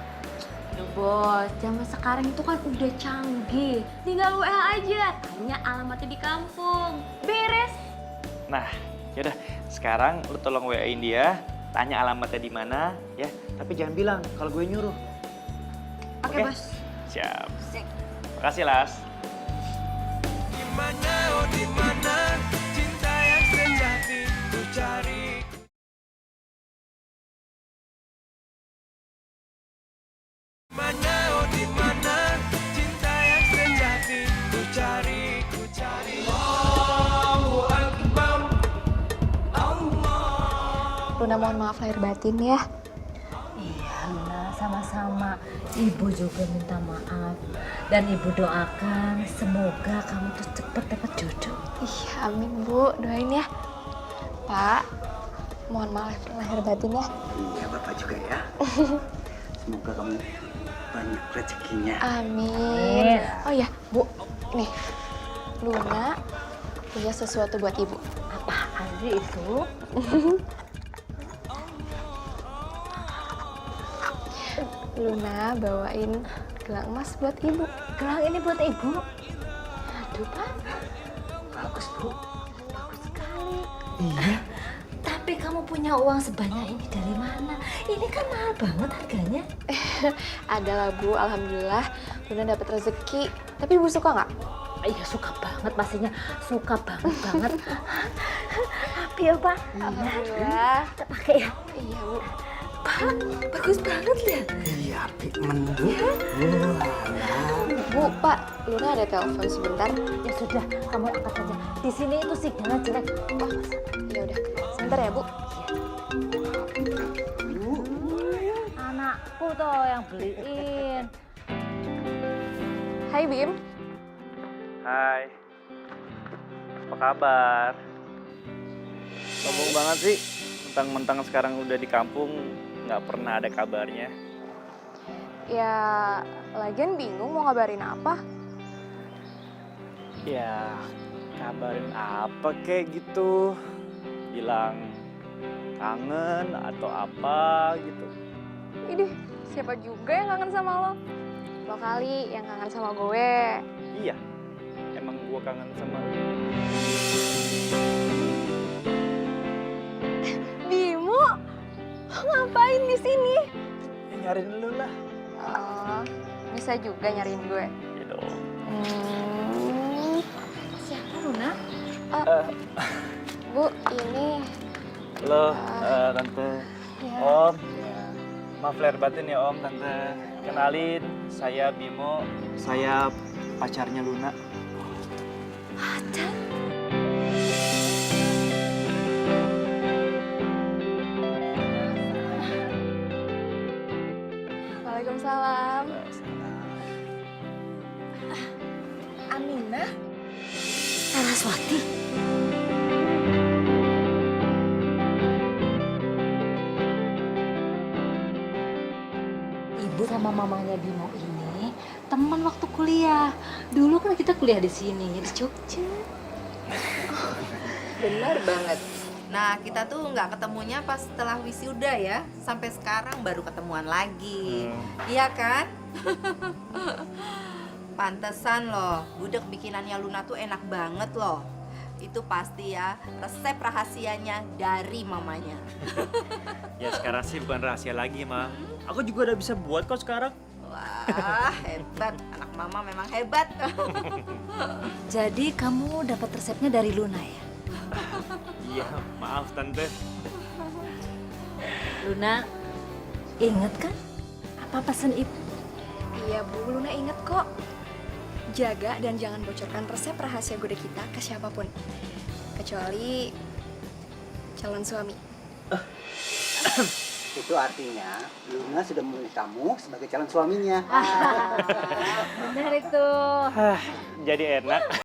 Aduh bos, zaman sekarang itu kan udah canggih. Tinggal WA aja, tanya alamatnya di kampung. Beres. Nah, yaudah sekarang lu tolong WA-in dia, tanya alamatnya di mana, ya. Tapi jangan bilang kalau gue nyuruh. Oke, bos. Siap. Makasih, Las. Dimana, oh dimana cinta yang sejati ku cari. Mana, oh dimana cinta yang sejati ku cari, ku cari. Allahu Akbar, Allah. Luna mohon maaf lahir batin ya. Iya, Luna, sama-sama. Ibu juga minta maaf. Dan ibu doakan semoga kamu tuh cepet dapat jodoh. Iya, amin Bu, doain ya. Pak, mohon maaf lahir batin ya. Iya, Bapak juga ya. Semoga kamu banyak rezekinya. Amin. Oh ya, Bu, nih, Luna punya sesuatu buat Ibu. Apaan sih itu? Luna bawain gelang emas buat Ibu. Gelang ini buat ibu? Aduh, Pak. Bagus, Bu. Iya. Tapi kamu punya uang sebanyak ini dari mana? Ini kan mahal banget harganya. Adalah Bu, alhamdulillah Luna dapat rezeki. Tapi Ibu suka nggak? Iya suka banget pastinya, suka banget. Api ya Pak? Alhamdulillah. Kita pakai ya. Iya Bu. Pak, bagus banget ya. Iya, mendung. Bu, Pak, Luna ada telepon sebentar. Ya sudah, kamu angkat saja. Di sini itu sinyalnya jelek. Oh, ya udah. Sebentar ya Bu. Anakku tuh yang beliin. Hai Bim. Hai. Apa kabar? Sombong banget sih. Mentang-mentang sekarang udah di kampung, nggak pernah ada kabarnya. Ya, lagian bingung mau ngabarin apa? Ya, kabarin apa kayak gitu. Bilang kangen atau apa gitu. Idih, siapa juga yang kangen sama lo? Lo kali yang kangen sama gue. Iya, emang gua kangen sama lu. Bimo, lo ngapain di sini? Ya, nyariin lu lah. Oh, bisa juga nyariin gue. Ya dong. Siapa Luna? Bu, ini Halo, Tante. ya. Om. Maaf lahir batin ya Om, Tante. Kenalin, saya Bimo. Saya pacarnya Luna. Pacar? Waalaikumsalam. Aminah? Saraswati? Ibu sama mamanya Bimo ini teman waktu kuliah. Dulu kan kita kuliah di sini, di Jogja. Benar banget. Nah, kita tuh nggak ketemunya pas setelah wisuda ya. Sampai sekarang baru ketemuan lagi. Iya kan? Pantesan loh, gudeg bikinannya Luna tuh enak banget loh. Itu pasti ya resep rahasianya dari mamanya. Ya sekarang sih bukan rahasia lagi, Ma. Aku juga udah bisa buat kok sekarang. Wah, hebat. Anak mama memang hebat. Jadi kamu dapat resepnya dari Luna ya? Iya, maaf Tante. Luna, inget kan apa pesan ibu? Iya Bu, Luna inget kok. Jaga dan jangan bocorkan resep rahasia gudeg kita ke siapapun. Kecuali calon suami. Itu artinya Luna sudah memilih kamu sebagai calon suaminya. Benar itu. Jadi enak.